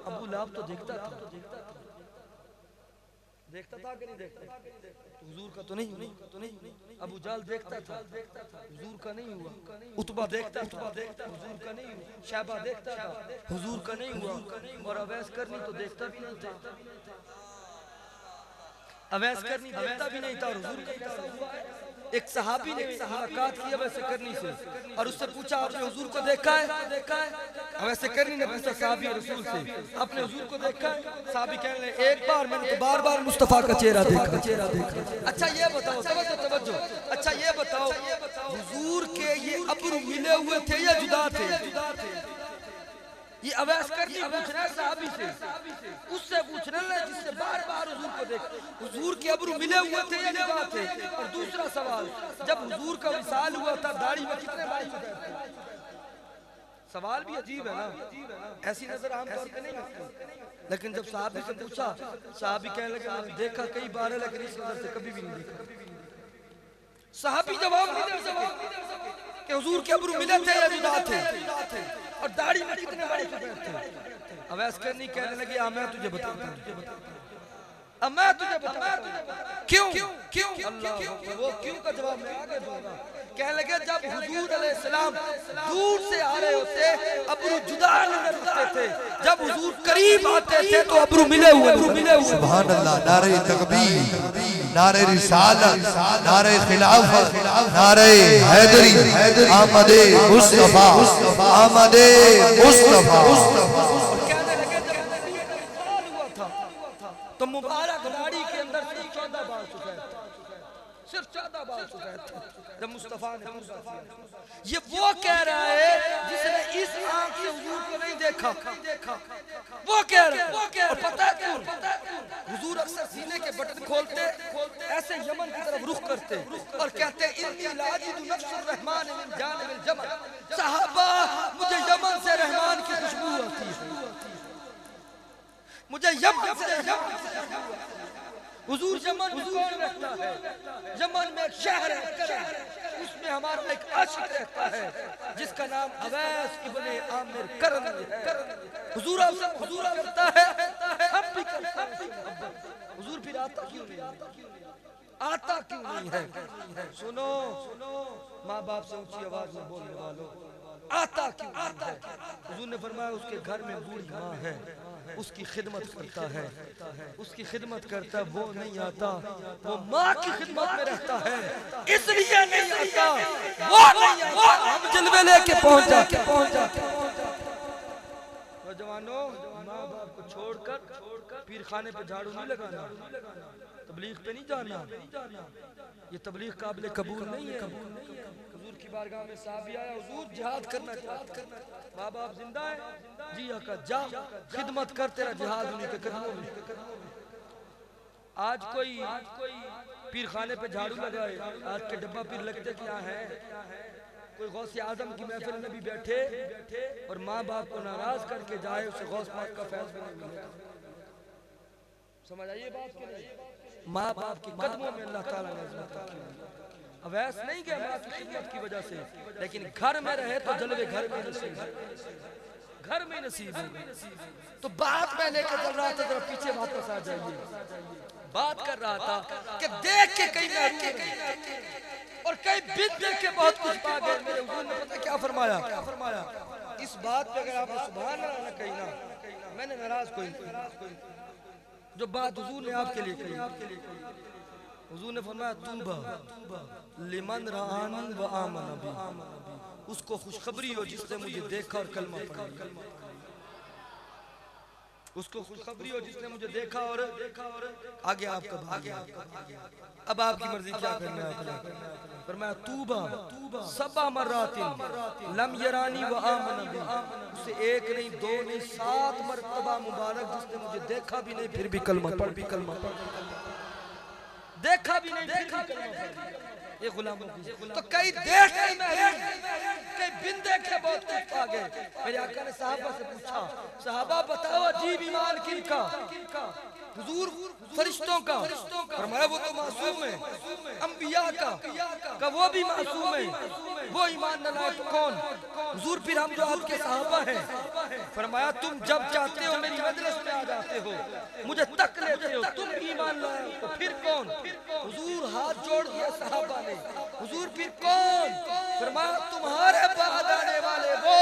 [SPEAKER 3] ابو لہب تو دیکھتا تھا کہ نہیں دیکھتا, حضور کا تو نہیں. ابو جال دیکھتا تھا, حضور کا نہیں ہوا. عتبہ دیکھتا تھا, حضور کا نہیں ہوا. شیبہ دیکھتا تھا, حضور کا نہیں ہوا. اور اویس کرنی تو دیکھتا بھی نہیں تھا. اویس کرنی دیکھتا بھی نہیں تھا اور حضور کا کیسا ہوا ہے؟ ایک صحابی نے ملاقات کی اویس کرنی سے اور اس سے پوچھا آپ نے حضور کو دیکھا ہے؟ اویس کرنی نے پوچھا صحابی رسول سے آپ نے حضور کو دیکھا ہے؟ صحابی کہنے لگے ایک بار میں نے تو بار بار مصطفیٰ کا چہرہ دیکھا۔ اچھا یہ بتاؤ، توجہ، اچھا یہ بتاؤ حضور کے یہ ابرو ملے ہوئے تھے یا جدا تھے؟ یہ اویس کرنی پوچھ رہا ہے صحابی سے، اس سے پوچھ رہا ہے جس سے بار بار حضور کو دیکھ، حضور کے ابرو ملے ہوئے تھے یا جدا تھے؟ اور دوسرا سوال، جب حضور کا وصال ہوا تھا داڑھی میں کتنے بال چکے تھے؟ سوال بھی عجیب ہے نا، ایسی نظر عام طور پہ نہیں ہوتی، لیکن جب صحابی سے پوچھا صحابی کہنے لگے میں نے دیکھا کئی بار ہے لیکن اس نظر سے کبھی بھی نہیں دیکھا۔ صحابی جواب نہیں دے سکے کہ حضور کے ابرو ملے تھے یا جدا تھے اور داڑھی میں کتنے بڑے سفید تھے؟ اویس کرنی کہنے لگے میں تجھے بتاتا ہوں، میں تجھے بتاتا ہوں کیوں؟ اللہ وہ کیوں کا جواب میں آگے دوں گا۔ کہنے لگے جب حضور علیہ السلام دور سے آ رہے ہوتے ابرو جدا نظر آتے تھے، جب حضور قریب آتے تھے تو ابرو ملے ہوئے۔
[SPEAKER 2] سبحان اللہ، نعرہ تکبیر، نعرہ رسالت، نعرہ خلافت، نعرہ حیدری، آمد مصطفیٰ، آمد مصطفیٰ۔
[SPEAKER 3] کہنے لگے جب نبی کا وصال ہوا تھا تو مبارک داڑھی کے اندر صرف 14 بال سفید تھے، صرف 14 بال سفید تھے جب مصطفیٰ نے پورا کیا۔ یہ وہ کہہ رہا ہے جس نے اس آنکھ سے حضور کو نہیں دیکھا، وہ کہہ رہا ہے۔ اور پتہ ہے کیوں؟ حضور اکثر سینے کے بٹن کھولتے ایسے یمن کی طرف رخ کرتے اور کہتے انی لاجد نفس الرحمن من جانب الجمل، صحابہ مجھے یمن سے رحمان کی خوشبو آتی ہے، مجھے یمن سے رحمان کی خوشبو آتی ہے۔ حضور یمن میں کون رہتا ہے؟ یمن میں ایک شہر ہے، اس میں ہمارا ایک عاشق رہتا ہے جس کا نام اویس ابن عامر کرنی ہے۔ حضور آپ سے حضور کرتا ہے، ہم بھی کرتے ہیں۔ حضور پھر آتا کیوں نہیں ہے؟ سنو ماں باپ سے اونچی آواز میں بولنے والوں، آتا کیوں نہیں ہے؟ حضور نے فرمایا اس کے گھر میں بوڑھی ماں ہے، اس کی خدمت کرتا ہے، اس کی خدمت کرتا ہے، وہ نہیں آتا، وہ ماں کی خدمت میں رہتا ہے اس لیے نہیں آتا، وہ نہیں آتا، ہم جلوے لے کے پہنچ جاتے۔ نوجوانوں ماں باپ کو چھوڑ کر پیر خانے پہ جھاڑو نہیں لگانا، تبلیغ پہ نہیں جانا، یہ تبلیغ قابل قبول نہیں ہے۔ حضور کی بارگاہ میں صحابی آیا، حضور جہاد کرنا چاہتا ہے، ماں باپ زندہ ہے؟ جی آقا جا خدمت کر، تیرا جہاد انہیں کے قدموں میں۔ آج کوئی پیر خانے پہ جھاڑو لگائے، آج کے ڈبہ پیر لگتے کیا ہیں؟ کوئی غوث اعظم کی محفل میں بھی بیٹھے اور ماں باپ کو ناراض کر کے جائے، اسے غوث پاک کا فیض بھی نہیں ملے گا۔ سمجھ آئیے بات کے نہیں؟ ماں باپ کی قدموں میں اللہ تعالیٰ نے عظمت رکھی ہے۔ اویس نہیں گیا ماں کی خدمت کی وجہ سے، لیکن گھر میں رہے تو جلوے گھر میں نصیب ہے، گھر میں نصیب ہے۔ تو بات میں لے کے چل رہا تھا، ذرا پیچھے واپس آ جائیے۔ بات کر رہا تھا کہ دیکھ کے کئی محروم اور کئی بن دیکھ کے بہت کچھ پا گئے۔ میرے حضور نے پتہ کیا فرمایا؟ اس بات پہ اگر آپ نے سبحان اللہ نہ کہی نا، میں نے ناراض کوئی نہیں، جو بات حضور نے آپ کے لیے کہی، حضور نے فرمایا توبہ لمن رآنی و آمن بی، اس کو خوشخبری ہو جس نے مجھے دیکھا اور کلمہ پڑھا، اس کو خوشخبری ہو جس نے مجھے دیکھا اور آگے آپ کا بھاگے، اب آپ کی مرضی کیا کرنا ہے؟ فرمایا توبہ سبع مرات لم یرانی و آمن بی، اسے ایک نہیں دو نہیں 7 مرتبہ مبارک جس نے مجھے دیکھا بھی نہیں پھر بھی کلمہ پڑھ، دیکھا بھی نہیں پھر بھی کلمہ پڑھ۔ یہ غلاموں کی تو کئی دیکھ کے محروم، کئی بن دیکھ کے بہت کچھ پا گئے۔ میرے آقا نے صحابہ سے پوچھا، صحابہ بتاؤ عجیب ایمان کن کا؟ حضور فرشتوں کا، فرمایا وہ تو معصوم ہے، انبیاء کا وہ بھی معصوم ہے، وہ ایمان نہ لائے تو کون؟ حضور پھر ہم جو آپ کے صحابہ ہیں، فرمایا تم جب چاہتے ہو میری مجلس میں آ جاتے ہو، مجھے تک لیتے ہو، تم ایمان لائے تو پھر کون؟ حضور ہاتھ جوڑ دیا صحابہ نے، حضور پھر کون؟ فرمایا تمہارے بعد آنے والے وہ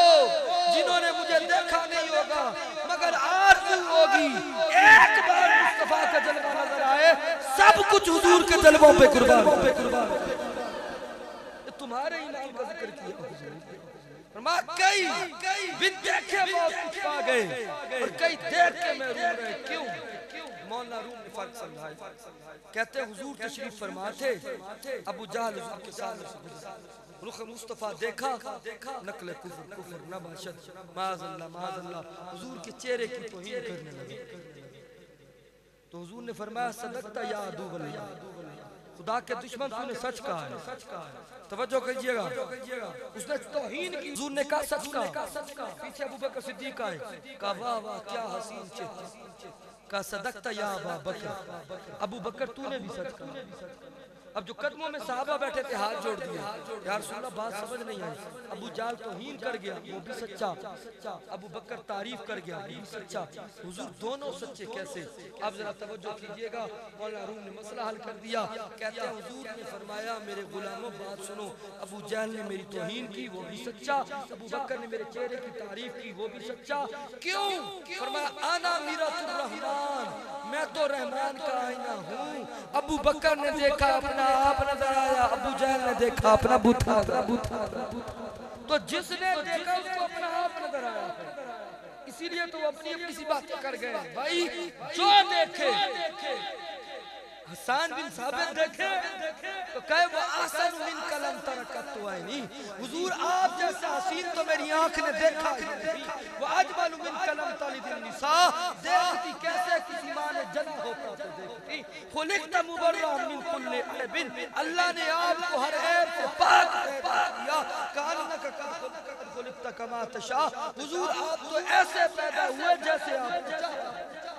[SPEAKER 3] جنہوں نے مجھے دیکھا نہیں ہوگا مگر آرزو ہوگی ایک بار مصطفیٰ کا جلوہ نظر آئے، سب سب کچھ حضور کے جلووں پہ قربان تمہارے امام کا ذکر کیا فرمایا کئی بن دیکھے موت کچھ پا گئے اور کئی دیکھ کے میں رو رہے کیوں مولانا روم نے فرق سمجھائی کہتے ہیں حضور تشریف فرما تھے ابو جہل حضور کے سامنے رخ مصطفیٰ دیکھا نقل کفر نہ باشد معاذ اللہ حضور کے چہرے کی توہین کرنے لگے تو حضور نے فرمایا صدقتا یا عدو اللہ خدا کے دشمن تو نے سچ کہا ہے توجہ کیجئے گا اس نے توہین کی حضور نے کہا سچ کہا پیچھے ابو بکر صدیق آئے کہا واہ واہ کیا حسین چہرہ کہا صدقتا یا ابا بکر ابو بکر تو نے بھی سچ کہا اب جو قدموں میں صحابہ بیٹھے تھے ہاتھ جوڑ دیا یا رسول اللہ بات سمجھ نہیں آئی ابو جال توہین کر گیا وہ بھی سچا ابو بکر تعریف کر گیا وہ بھی سچا حضور دونوں سچے کیسے اب ذرا توجہ کیجئے گا مولانا روم نے مسئلہ حل کر دیا کہتے ہیں حضور نے فرمایا میرے غلاموں بات سنو ابو جہل نے میری توہین کی وہ بھی سچا ابو بکر نے میرے چہرے کی تعریف کی وہ بھی سچا کیوں فرمایا آنا میرۃ الرحمن میں تو رحمان کا آئینہ ہوں ابو بکر نے دیکھا اپنا آپ نظر آیا ابو جہل نے دیکھا اپنا بوتھا تو جس نے دیکھا اس کو اپنا آپ نظر آیا اسی لیے تو اپنی سی باتیں کر گئے بھائی جو دیکھے حسان بن ثابت دیکھے تو کہے وہ آسن من کلم ترکت تو آئی نہیں حضور آپ جیسا حسین تو میری آنکھ نے دیکھا ہی نہیں وہ اجمل من کلم تلد النساء دیکھتی کیسے کسی ماں نے جنم ہوتا تو دیکھتی خلقت مبرہ من کل عیب اللہ نے آپ کو ہر عیب سے پاک پیدا کیا کانک خلقت کما تشاء حضور آپ تو ایسے پیدا ہوئے جیسے آپ چاہتے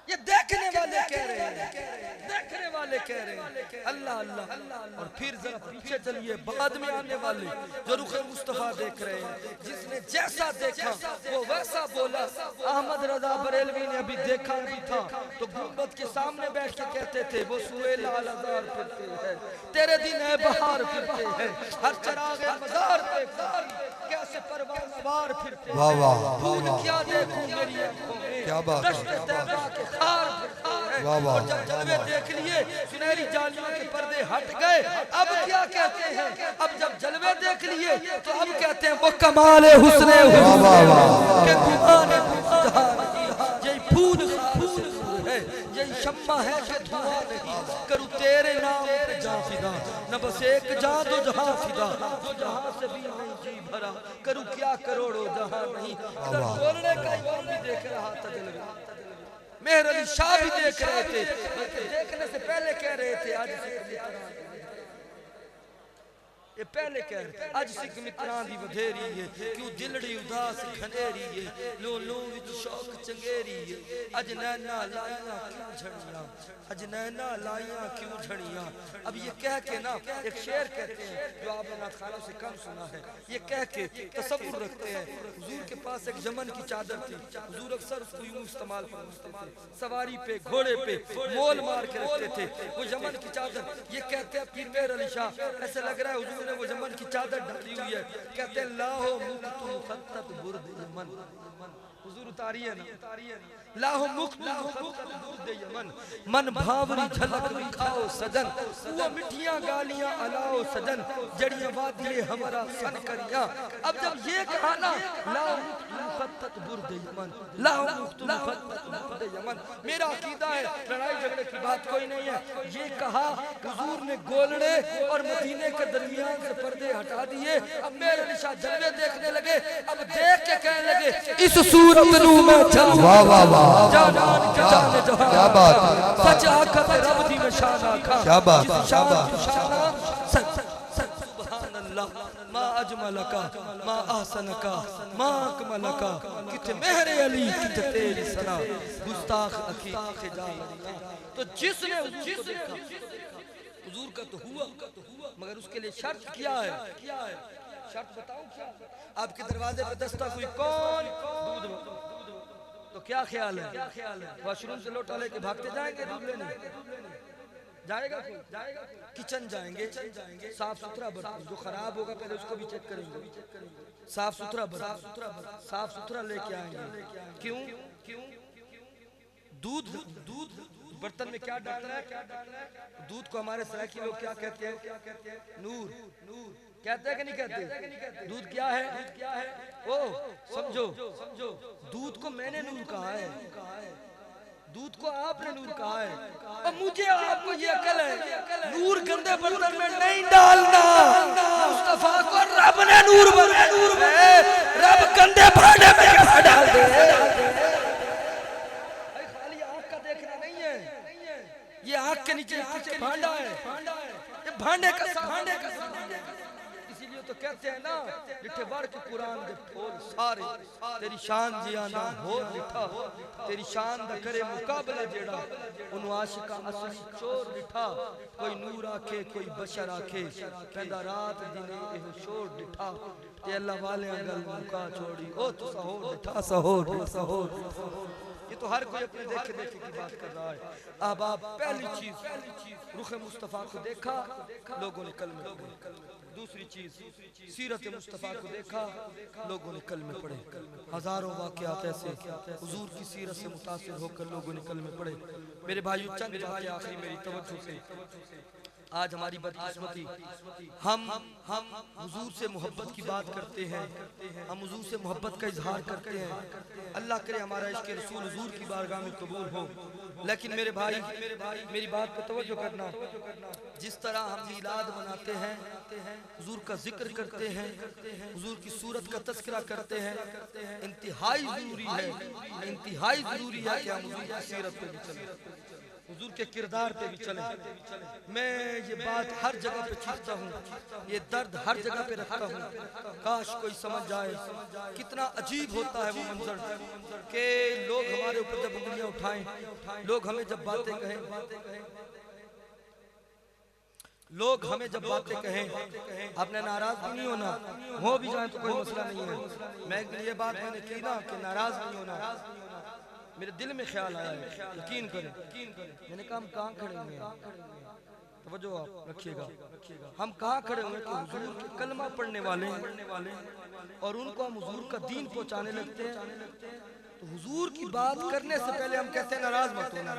[SPEAKER 3] یہ دیکھنے والے کہہ رہے ہیں دیکھنے والے کہہ رہے ہیں اللہ اللہ اور پھر ذرا پیچھے چلیے بعد میں آنے والے جو رخ مصطفیٰ دیکھ رہے ہیں جس نے جیسا دیکھا وہ ویسا بولا احمد رضا بریلوی نے ابھی دیکھا بھی تھا تو گنبد کے سامنے بیٹھ کے کہتے تھے وہ سوئے لال ازار پھرتے ہیں تیرے دن ہے بہار پھرتے ہیں ہر چراغ مزار پہ کیسے پروان سوار پھرتے ہیں پھول کیا دیکھوں میری آنکھوں میں دشت طیبہ کے خار پھرتے ہیں اور جب جلوے دیکھ لیے سنہری جالیوں کے پردے ہٹ گئے اب کیا کہتے ہیں اب جب جلوے دیکھ لیے تو اب کہتے ہیں وہ کمال حسن حضور کہ گمان جہاں نہیں یہی پھول ہے یہی شمع ہے کہ دھواں نہیں کروں تیرے نام پہ جان فدا نہ بس ایک جان دو جہاں فدا دو جہاں سے بھی نہیں جی بھرا کروں کیا کروڑوں جہاں نہیں ادھر بولنے کا امام بھی دیکھ رہا تھا جلوے مہر علی شاہ بھی دیکھ رہے تھے دیکھنے سے پہلے کہہ رہے تھے آج یہ پہلے کہہ رہے آج سکھ متران دی ودھیری ہے کیوں دلڑی اداس کھنیری ہے لو وچ شوق چنگیری ہے اج نینا لائیاں کیوں جھڑیاں اج نینا لائیاں کیوں جھڑیاں اب یہ کہہ کے نا ایک شعر کہتے ہیں جو آپ نے نعت خانوں سے کم سنا ہے یہ کہہ کے تصور رکھتے ہیں حضور کے پاس ایک یمن کی چادر تھی حضور اکثر اس کو یوں استعمال کرتے تھے سواری پہ گھوڑے پہ مول مار کے رکھتے تھے وہ یمن کی چادر یہ کہتے ہیں پیر مہر علی شاہ ایسے لگ رہا ہے حضور نے وہ یمن کی چادر ڈالی ہوئی ہے کہتے ہیں لاہو مکتو مخطط برد یمن حضور اتاری ہے نا لاہو مکتو مخطط برد یمن من بھاوری جھلک دکھاؤ سجن وہ مٹھیاں گالیاں علاؤ سجن جڑیاں وادی ہمارا سن کریاں اب جب یہ کہا نا لاہو مکتو مخطط برد یمن لاہو مکتو مخطط برد یمن میرا عقیدہ ہے لڑائی جھگڑے کی بات کوئی نہیں ہے یہ کہا حضور نے گولڑے اور مدینے کے درمیان سے پردے ہٹا دیے اب میرے نشاہ جلوے دیکھنے لگے اب دیکھ کے کہنے لگے اس صورت نو میں جان جانان جان جہاں کیا بات سچ آقت رب دی میں شانہ کھا کیا بات سبحان اللہ ما اجملکا ما احسنکا ما اکملکا کتے مہر علی کتے تیری سنا گستاخ عقیق جانا تو جس نے حضور کو دیکھا حضور کا تو ہوا مگر اس کے لئے شرط کیا ہے شرط بتاؤں کیا آپ کے دروازے پہ دستہ کوئی کون دودھ تو کیا خیال ہے واشروم سے لوٹا لے کے بھاگتے جائیں گے دودھ لینے جائے گا کوئی کچن جائیں گے صاف ستھرا برتن جو خراب ہوگا پہلے اس کو بھی چیک کریں گے صاف ستھرا برتن صاف ستھرا لے کے آئیں گے کیوں دودھ برتن میں کیا ڈالنا ہے؟ دودھ کو ہمارے سرائکی لوگ کیا کہتے ہیں؟ نور کہتے ہیں کہ نہیں کہتے؟ دودھ کیا ہے؟ سمجھو دودھ کو میں نے نور کہا ہے، دودھ کو آپ نے نور کہا ہے، اور مجھے آپ کو یہ عقل ہے نور گندے برتن میں نہیں ڈالنا، مصطفیٰ کو رب نے نور بنایا ہے، رب گندے بھانڈے میں کیسا ڈال دے؟ خالی آنکھ کا دیکھنا نہیں ہے، یہ آنکھ کے نیچے پیچھے بھانڈا ہے، یہ بھانڈے کا سامان ہے۔ اسی لیے تو کہتے ہیں نا جٹھے بڑھ کے قرآن دے پھول سارے تیری شان جیا نہ ہو لٹھا، تیری شان دا کرے مقابلہ جیڑا انہوں عاشقہ اصلی چور لٹھا، کوئی نور آکھے کوئی بشر آکھے پہندہ رات دینے ایہو شور لٹھا، تے اللہ والے انگل مکا چھوڑی او تو سہور لٹھا سہور۔ یہ تو ہر کوئی اپنے دیکھے کی بات کر رہا ہے۔ احباب پہلی چیز رخ مصطفیٰ کو دیکھا لوگوں نے کلمے پڑھے، دوسری چیز سیرت مصطفیٰ کو دیکھا لوگوں نے کلمے پڑھے، ہزاروں واقعات ایسے حضور کی سیرت سے متاثر ہو کر لوگوں نے کلمے پڑھے۔ میرے بھائیو چند باتیں آخری میری توجہ سے، آج ہماری بدقسمتی ہم حضور سے محبت کی بات کرتے ہیں، ہم حضور سے محبت کا اظہار کرتے ہیں، اللہ کرے ہمارا عشق رسول حضور کی بارگاہ میں قبول ہو، لیکن میرے بھائی میری بات پر توجہ کرنا، جس طرح ہم میلاد مناتے ہیں، حضور کا ذکر کرتے ہیں، حضور کی صورت کا تذکرہ کرتے ہیں، انتہائی ضروری ہے کہ ہم حضور کی سیرت پہ بھی چلیں، حضور کے کردار پہ بھی چلیں۔ میں یہ بات ہر جگہ پہ چھیڑتا ہوں، یہ درد ہر جگہ پہ رکھتا ہوں، کاش کوئی سمجھ جائے کتنا عجیب ہوتا ہے وہ منظر کہ لوگ ہمارے اوپر جب انگلیاں اٹھائیں، لوگ ہمیں جب باتیں کہیں، آپ نے ناراض بھی نہیں ہونا، ہو بھی جائیں تو کوئی مسئلہ نہیں ہے۔ میں یہ بات میں نے کی نا کہ ناراض نہیں ہونا، میرے دل میں خیال آیا ہے، یقین کریں، میں نے کہا ہم کہاں کھڑے ہوئے ہیں، توجہ آپ رکھیے گا، ہم کہاں کھڑے ہوئے کہ حضور کے کلمہ پڑھنے والے ہیں اور ان کو ہم حضور کا دین پہنچانے لگتے ہیں، تو حضور کی بات کرنے سے پہلے ہم کہتے ہیں ناراض مت ہونا۔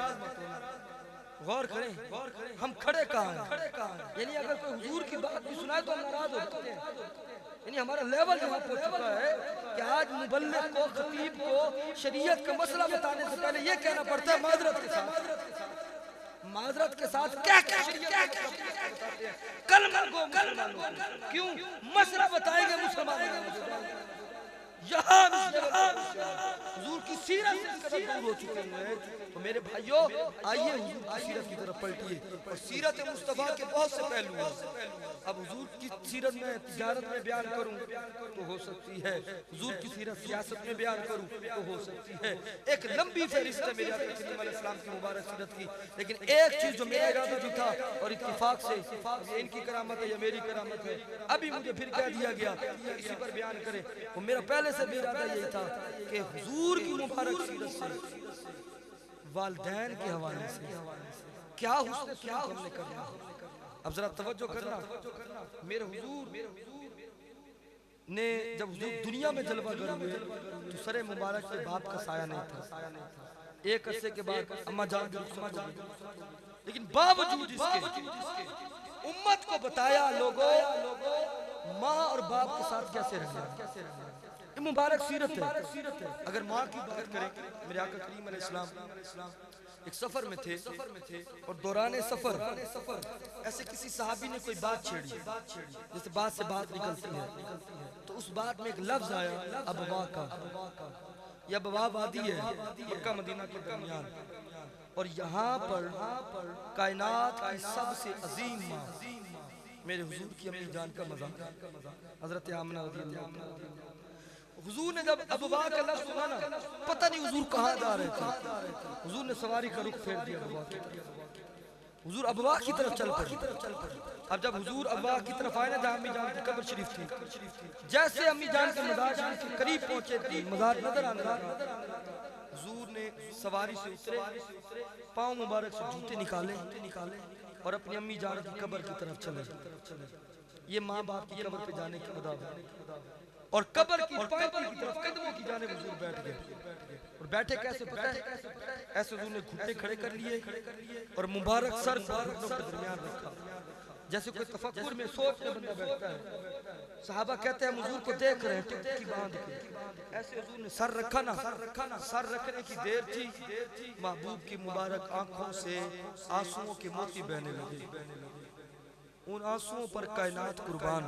[SPEAKER 3] غور کریں ہم کھڑے کہاں ہیں، یعنی اگر کوئی حضور کی بات بھی سنائے تو ہم ناراض ہوتے ہیں، یعنی ہمارا لیول یہاں پہنچ چکا ہے کہ آج مبلغ کو خطیب کو شریعت کا مسئلہ بتانے سے پہلے یہ کہنا پڑتا ہے معذرت کے ساتھ کلمہ گو مسلمانوں، کیوں مسئلہ بتائیں گے مسلمانوں، یہاں حضور کی سیرت سے اس قدر دور ہو چکے ہیں۔ تو میرے بھائیو آئیے حضور کی سیرت کی طرف پلٹیے، اور سیرت مصطفیٰ کے بہت سے پہلو ہیں، اب حضور کی سیرت میں تجارت میں بیان کروں تو ہو سکتی ہے، حضور کی سیرت سیاست میں بیان کروں تو ہو سکتی ہے، ایک لمبی فہرست ہے میرے آقا کریم علیہ السلام کی مبارک سیرت کی، لیکن ایک چیز جو میرا ارادہ بھی تھا اور اتفاق سے یہ ان کی کرامت ہے یا میری کرامت ہے، ابھی مجھے پھر کہہ دیا گیا کہ اسی پر بیان کریں، وہ میرا پہلے سے بھی ارادہ یہی تھا کہ حضور کی مبارک سیرت سے، والدین کے حوالے سے کیا حسن سلوک ہم نے کرنا، اب ذرا توجہ کرنا، میرے حضور نے جب حضور دنیا میں جلوہ گر ہوئے تو سر مبارک کے باپ کا سایہ نہیں تھا، ایک عرصے کے بعد اماں جان بھی رخصت ہو گئی، لیکن باوجود اس کے امت کو بتایا لوگوں ماں اور باپ کے ساتھ کیسے رہنا، یہ مبارک سیرت ہے۔ اگر ماں کی بات کریں، میرے آقا کریم علیہ السلام ایک سفر میں تھے اور دوران سفر ایسے کسی صحابی نے کوئی بات چھیڑی، جیسے بات سے بات نکلتی ہے، تو اس بات میں ایک لفظ آیا ابوا کا، یہ ابوا وادی ہے مکہ مدینہ کے درمیان، اور یہاں پر کائنات کی سب سے عظیم ماں میرے حضور کی امی جان کا مزار حضرت آمنہ رضی اللہ عنہ، حضور نے جب ابوا کا لفظ سنا نا، پتہ نہیں حضور کہاں جا رہے تھے، حضور نے سواری کا رخ پھیر دیا ابوا کی طرف، حضور ابوا کی طرف چل پڑے۔ اب جب حضور ابوا کی طرف آئے نا جہاں امی جان کی قبر شریف تھی، جیسے امی جان کے مزار شریف کے قریب پہنچے تھے، مزار نظر آنے لگا، حضور نے سواری سے اترے، پاؤں مبارک سے جوتے نکالے اور اپنی امی جان کی قبر کی طرف چلے، یہ ماں باپ کی قبر پہ جانے کی عادت ہے، اور قبر کی پاکی کی طرف قدموں کی جانب حضور بیٹھ گئے. اور بیٹھے کیسے پتہ ہے؟ ایسے حضور نے گھٹنے کھڑے کر لیے اور مبارک سر گھٹنوں کے درمیان رکھا، جیسے کوئی تفکر میں سوچ میں بندہ بیٹھتا ہے. صحابہ کہتے ہیں حضور کو دیکھ رہے ہیں ٹکٹکی باندھ کے، ایسے حضور نے سر رکھا نا، سر رکھنے کی دیر تھی، محبوب کی مبارک آنکھوں سے آنسوؤں کے موتی بہنے لگے. ان آنسوؤں پر کائنات قربان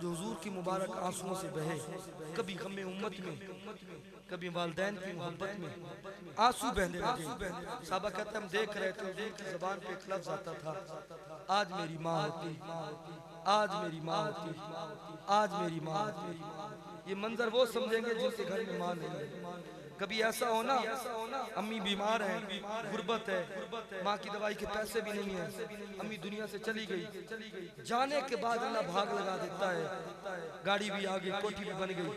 [SPEAKER 3] جو حضور کی مبارک آنسوؤں سے بہے. کبھی غم امت میں، کبھی والدین کی محبت میں آنسو بہنے لگے. صحابہ کہتے ہیں ہم دیکھ رہے تھے حضور کی زبان پہ ایک لفظ آتا تھا، آج میری ماں ہوتی، آج میری ماں ہوتی، آج میری ماں ہوتی. یہ منظر وہ سمجھیں گے جن کے گھر میں ماں نہیں ہے. کبھی ایسا ہونا امی بیمار ہیں، غربت ہے، ماں کی دوائی کے پیسے بھی نہیں ہیں، امی دنیا سے چلی گئی، جانے کے بعد اللہ بھاگ لگا دیتا ہے، گاڑی بھی آ گئی، کوٹھی بھی بن گئی،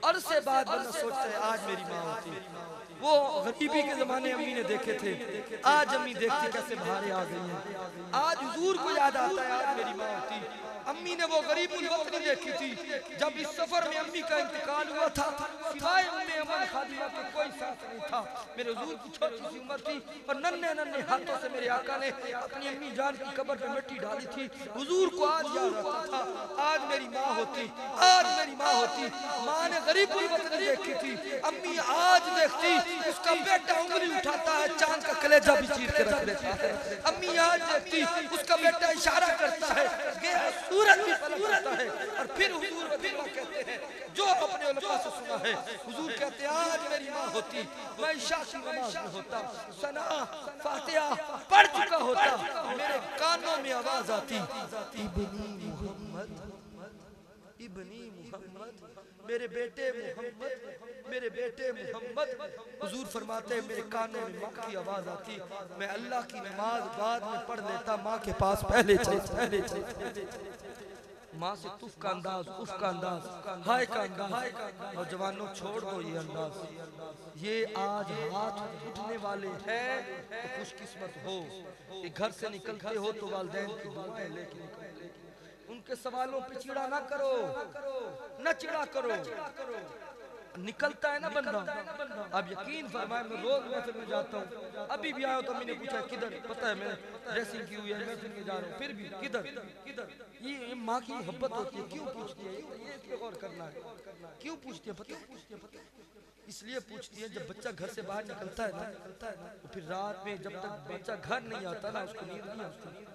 [SPEAKER 3] عرصے بعد بندہ سوچتا ہے آج میری ماں ہوتی. وہ غریبی کے زمانے امی نے دیکھے تھے، آج امی دیکھتی کیسے بہاریں آ گئی ہیں. آج حضور کو یاد آتا ہے آج میری ماں ہوتی. امی نے وہ غریب الوطنی دیکھی تھی جب اس سفر میں امی کا انتقال ہوا تھا، سوائے امن خادمہ کے کوئی ساتھ نہیں تھا. میرے حضور کی چھوٹی سی عمر تھی اور ننھے ننھے ہاتھوں سے میرے آقا نے اپنی امی جان کی قبر پہ مٹی ڈالی تھی. حضور کو آج یاد آتا تھا آج میری ماں ہوتی، آج میری ماں ہوتی. ماں نے غریب الوطنی دیکھی تھی، امی آج دیکھتی اس کا بیٹا انگلی اٹھاتا ہے چاند کا کلیجہ بھی چیر کے رکھ دیتا ہے. امی آج دیکھتی اس کا بیٹا اشارہ کرتا ہے، سورج بھی پلک کرتا ہے. اور پھر حضور وطنہ کہتے ہیں جو اپنے علماء سے سنا ہے، حضور کہتے ہیں آج میری ماں ہوتی، میں عشاء کی نماز میں ہوتا، ثنا فاتحہ پڑھ چکا ہوتا، میرے کانوں میں آواز آتی ابنی محمد، ابنی محمد، میرے بیٹے محمد، میرے بیٹے محمد. حضور فرماتے ہیں میرے کانوں میں ماں کی آواز آتی، میں اللہ کی نماز بعد میں پڑھ لیتا، ماں کے پاس پہلے چلے. ماں سے تف کا انداز، اف کا انداز، ہائے کا انداز. اور جوانوں چھوڑ دو یہ انداز. یہ آج ہاتھ اٹھنے والے ہیں تو خوش قسمت ہو کہ گھر سے نکلتے ہو تو والدین کی دعائیں لے کے نکلتے. ان کے سوالوں پہ چڑا نہ کرو، نہ چڑا کرو. نکلتا ہے نا بندہ. اب یقین فرمائے میں روز محفل میں جاتا ہوں، ابھی بھی آیا تو میں نے پوچھا کدھر، پتہ ہے میں ڈریسنگ کی ہوئی ہے محفل میں جا رہا ہوں، پھر بھی کدھر. یہ ماں کی محبت ہوتی ہے. کیوں پوچھتی ہے؟ یہ اس پہ غور کرنا ہے. کیوں پوچھتی ہے پتہ ہے؟ اس لیے پوچھتی ہے جب بچہ گھر سے باہر نکلتا ہے نا تو پھر رات میں جب تک بچہ گھر نہیں آتا نا اس کو نیند نہیں آتی.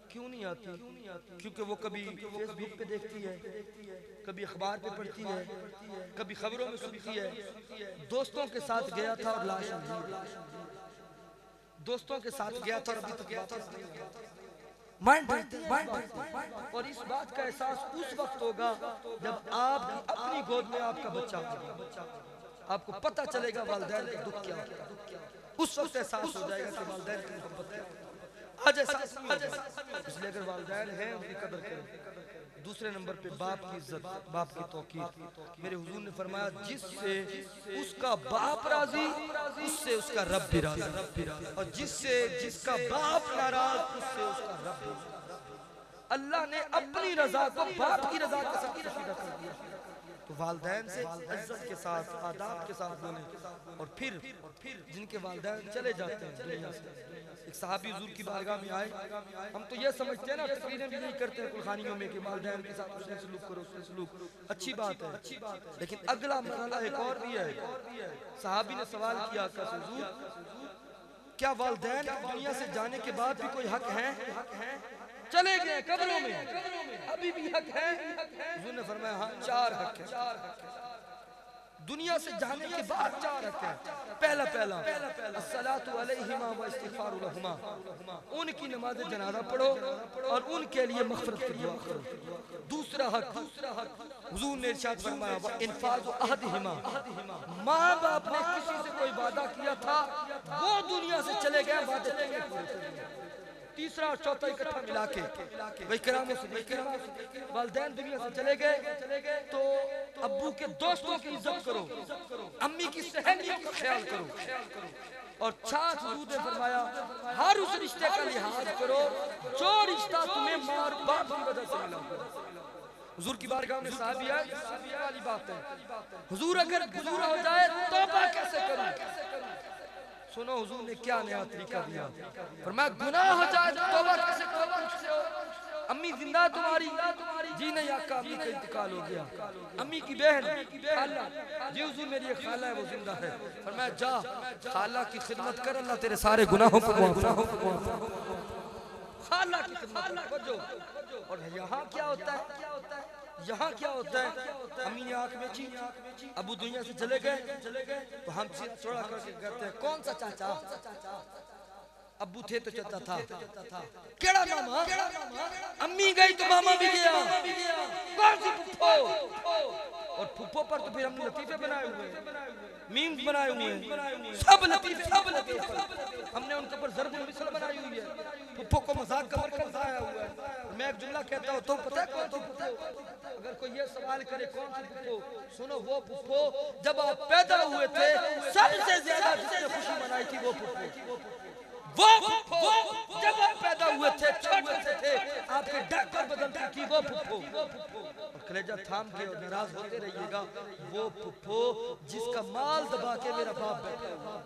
[SPEAKER 3] کیوں نہیں آتی؟ کیونکہ وہ کبھی فیس بک پہ دیکھتی ہے، کبھی اخبار پہ پڑھتی ہے، کبھی خبروں میں سنتی ہے. دوستوں کے ساتھ گیا تھا اور لاش نہیں، دوستوں کے ساتھ گیا تھا اور ابھی تک واپس نہیں آیا. مائنڈ اور اس بات کا احساس اس وقت ہوگا جب آپ کی اپنی گود میں آپ کا بچہ ہوگا. آپ کو پتہ چلے گا والدین کا دکھ کیا ہوتا ہے. اس وقت احساس ہو جائے گا کہ والدین کی محبت ہے. آج احساس نہیں ہوگا. اس لیے اگر والدین ہیں ان کی قدر کریں. دوسرے نمبر پہ باپ کی عزت، باپ کی توقیر. میرے حضور نے فرمایا جس سے اس کا باپ راضی اس سے اس کا رب بھی راضی، اور جس کا باپ ناراض اس سے اس کا رب بھی راضی. اللہ نے اپنی رضا کو باپ کی رضا کے ساتھ کشیدہ کر دیا. تو والدین سے عزت کے ساتھ آداب کے ساتھ بولیں. اور پھر جن کے والدین چلے جاتے ہیں دنیا سے. ایک صحابی حضور کی بارگاہ میں آئے. ہم تو یہ سمجھتے ہیں نا تقریریں بھی نہیں کرتے ہیں کلخانیوں میں کہ والدین کے ساتھ اس نے سلوک کرو، اس نے سلوک، اچھی بات ہے. لیکن اگلا مرحلہ ایک اور بھی ہے. صحابی نے سوال کیا آقا سے حضور کیا والدین دنیا سے جانے کے بعد بھی کوئی حق ہے؟ چلے گئے قبروں میں ابھی بھی حق ہے؟ حضور نے فرمایا ہاں 4 حق ہیں. دنیا سے جانے کے بعد 4 حق ہیں. پہلا الصلاۃ علیہما و استغفار لہما، ان کی نماز جنازہ پڑھو اور ان کے لیے مغفرت کی دعا کرو. دوسرا حق حضور نے ارشاد فرمایا وانفاذ احدہما، ماں باپ نے کسی سے کوئی وعدہ کیا تھا وہ دنیا سے چلے گئے، وعدے پورے کریں. تیسرا اور چوتھا اکٹھا ملا کے والدین دنیا سے چلے گئے تو ابو کے دوستوں کی عزت کرو، امی کی سہیلیوں کا خیال کرو. اور 4 حضور نے فرمایا ہر اس رشتے کا لحاظ کرو جو رشتہ تمہیں ماں اور باپ کی وجہ سے ملا. حضور کی بارگاہ میں صحابی آئے، صحابی والی بات ہے، حضور اگر گناہ ہو جائے توبہ کیسے کروں؟ سنو حضور نے کیا نیا طریقہ دیا، فرمایا گناہ ہو جائے توبہ کیسے کروں؟ امی زندہ ہے تمہاری؟ جی نہیں آقا، امی کا انتقال ہو گیا۔ امی کی بہن خالہ؟ جی حضور میری ایک خالہ ہے وہ زندہ ہے۔ فرمایا جا خالہ کی خدمت کر، اللہ تیرے سارے گناہوں کو معاف فرمائے۔ خالہ کی خدمت کر۔ اور یہاں کیا ہوتا ہے؟ یہاں کیا ہوتا ہے؟ امی نے آنکھ میں چی، ابو دنیا سے چلے گئے تو ہم چھوڑا کر کے کہتے ہیں کون سا چاچا؟ ابو تھے تو چچا تھا، کیڑا ماما؟ امی گئی تو ماما بھی گیا، کون سی پھپھو؟ اور پھپھو پر تو پھر ہم نے لطیفے بنائے ہوئے ہیں، میمز بنائے ہوئے ہیں، سب لطیفے ہم نے ان کے پر ضرب المثل بنائی ہوئی ہے، پھپھو کو مذاق کا مرکز بنایا ہوا ہے۔ میں ایک جملہ کہتا ہوں، تو پتہ ہے کون سی پھپھو؟ اگر کوئی یہ سوال کرے کون سی پھپھو، سنو وہ پھپھو جب آپ پیدا ہوئے تھے سب سے زیادہ جس نے خوشی منائی تھی وہ پھپھو، وہ پھپھو جب آپ پیدا ہوئے تھے چھوٹے سے تھے آپ کے ڈاکٹر بدلتی تھی وہ پھپھو۔ اور کلیجہ تھام کے اور ناراض ہوتے رہیے گا، وہ پھپھو جس کا مال دبا کے میرا باپ بیٹھا ہوا،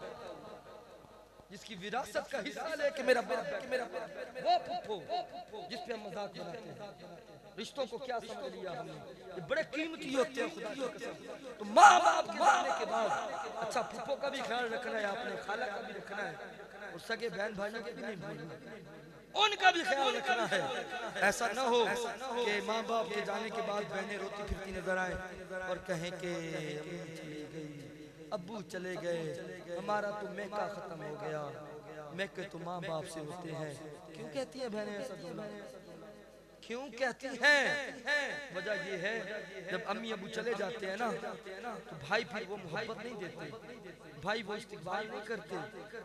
[SPEAKER 3] جس کی وراثت کا حصہ لے کے میرا باپ بیٹھا ہوا، وہ پھپھو جس پہ ہم مذاق بناتے ہیں۔ رشتوں کو کیا سمجھ لیا ہم نے؟ یہ بڑے قیمتی ہوتے ہیں خدا کی قسم۔ تو ماں باپ کے جانے کے بعد اچھا پھپھو کا بھی خیال رکھنا ہے، آپ نے خالہ کا بھی رکھنا ہے، اور سگے بہن بھائیوں کے بھی نہیں بھولنا، ان کا بھی خیال رکھنا ہے۔ ایسا نہ ہو کہ ماں باپ کے جانے کے بعد بہنیں روتی پھرتی نظر آئیں اور کہیں کہ امی چلی گئی، ابو چلے گئے، ہمارا تو میکا ختم ہو گیا۔ میکے تو ماں باپ سے ہوتے ہیں۔ کیوں کہتی ہیں بہنیں ایسا جملہ؟ کیوں کہتی ہیں؟ وجہ یہ ہے جب امی ابو چلے جاتے ہیں نا تو بھائی پھر وہ محبت نہیں دیتے، بھائی وہ استقبال نہیں کرتے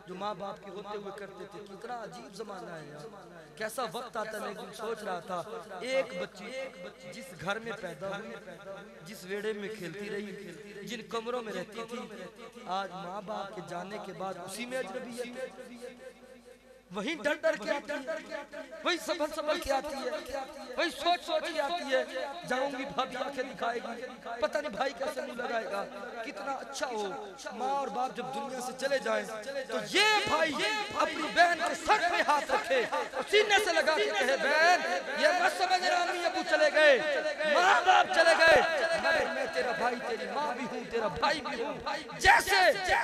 [SPEAKER 3] جو ماں باپ کے ہوتے ہوئے کرتے تھے۔ کتنا عجیب زمانہ ہے یار، کیسا وقت آتا ہے۔ میں ایک دن سوچ رہا تھا، ایک بچی جس گھر میں پیدا ہوئی، جس ویڑے میں کھیلتی رہی، جن کمروں میں رہتی تھی، آج ماں باپ کے جانے کے بعد اسی میں اجنبیت ہے، وہی ڈر ڈر کے آتی ہے، وہی سنبھل سنبھل کے آتی ہے، وہی سوچ سوچ کے آتی ہے، جاؤں گی بھابی آنکھیں دکھائے گی، پتہ نہیں بھائی کیسے منہ لگائے گا۔ کتنا اچھا ہو ماں اور باپ جب دنیا سے چلے جائیں تو یہ بھائی اپنی بہن کے سر پہ ہاتھ رکھے اور سینے سے لگا کے کہے بہن یہ مت سمجھنا امی ابو چلے گئے، ماں باپ چلے گئے، مگر میں تیرا بھائی تیری ماں بھی ہوں، تیرا بھائی بھی ہوں۔ جیسے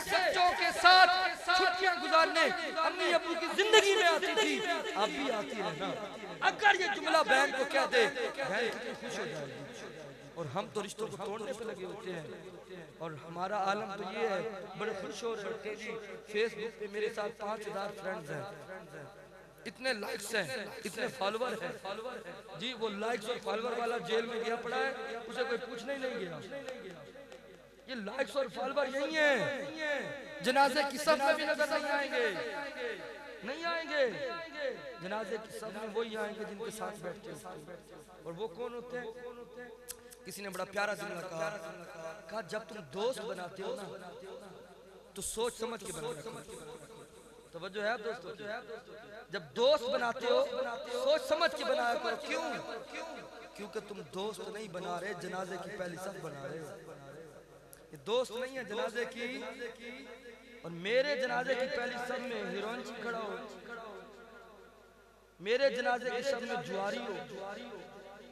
[SPEAKER 3] بچوں کے ساتھ چھٹیاں گزارنے امی ابو کی زندگی میں آتی تھی، اب بھی آتی رہنا۔ اگر یہ جملہ بہن کو کہہ دے بہن کتنی خوش ہو جائے گی۔ اور ہم تو رشتوں کو توڑنے پہ لگے ہوتے ہیں، اور ہمارا عالم تو یہ ہے، بڑے خوش ہو رہے ہوتے ہیں جی فیس بک پہ میرے ساتھ 5000 فرینڈز ہیں، اتنے لائکس ہیں، اتنے فالوور ہیں جی۔ وہ لائکس اور فالوور والا جیل میں گیا پڑا ہے، اسے کوئی پوچھنے ہی نہیں گیا۔ یہ لائکس اور فالوور یہی ہیں، جنازے کی صف میں بھی نظر نہیں آئیں گے، نہیں آئیں گے۔ جنازے کی صف میں وہی آئیں گے جن کے ساتھ بیٹھتے ہیں، اور وہ کون ہوتے ہیں؟ کسی نے بڑا پیارا جملہ کہا جب تم دوست بناتے ہو نا تو سوچ سمجھ کے بنا رکھو۔ توجہ ہے دوستو، جب دوست بناتے ہو سوچ سمجھ کے بنایا کرو۔ کیوں؟ کیونکہ تم دوست نہیں بنا رہے، جنازے کی پہلی صف بنا رہے ہو۔ یہ دوست نہیں ہے جنازے کی، اور میرے جنازے کی پہلی صف میں ہیروئن کھڑا ہو، میرے جنازے کی صف میں جواری ہو،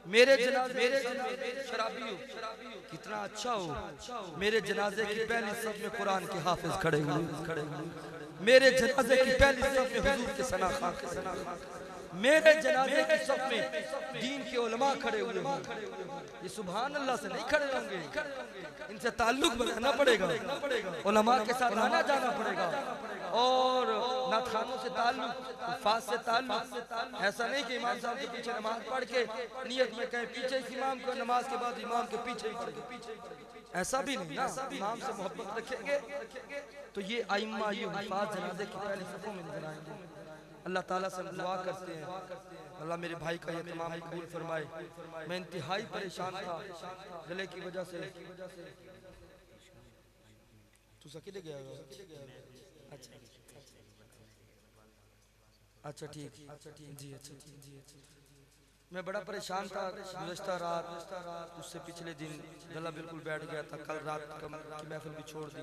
[SPEAKER 3] میرے جنازے شرابی ہو، کتنا اچھا ہو میرے جنازے کی پہلی صف میں قرآن کے حافظ کھڑے ہوئے، میرے جنازے کی پہلی صف میں حضور کے ثنا خواں، میرے جنازے کی صف میں دین کے علماء کھڑے ہوئے ہوں۔ یہ سبحان اللہ سے نہیں کھڑے ہوں گے، ان سے تعلق بنانا پڑے گا، علماء کے ساتھ آنا جانا پڑے گا، اور نعت سے تعلق، الفاظ سے تعلق۔ ایسا نہیں کہ امام صاحب کے پیچھے نماز پڑھ کے نیت میں کہیں پیچھے اس امام کو، نماز کے بعد امام کے پیچھے ہی پڑھ گئے، ایسا بھی نہیں نا۔ امام سے محبت رکھیں گے تو یہ ائمہ، یہ حفاظ جنازے کی پہلی صفوں میں نظر آئیں گے۔ اللہ تعالیٰ سے دعا کرتے ہیں اللہ میرے بھائی کا یہ تمام قبول فرمائے۔ میں انتہائی پریشان تھا گلے کی وجہ سے۔ تو سکیلے گیا گا؟ اچھا ٹھیک جی، اچھا ٹھیک جی، میں بڑا پریشان تھا گزشتہ رات، اس سے پچھلے دن گلا بالکل بیٹھ گیا تھا، کل رات کی محفل بھی چھوڑ دی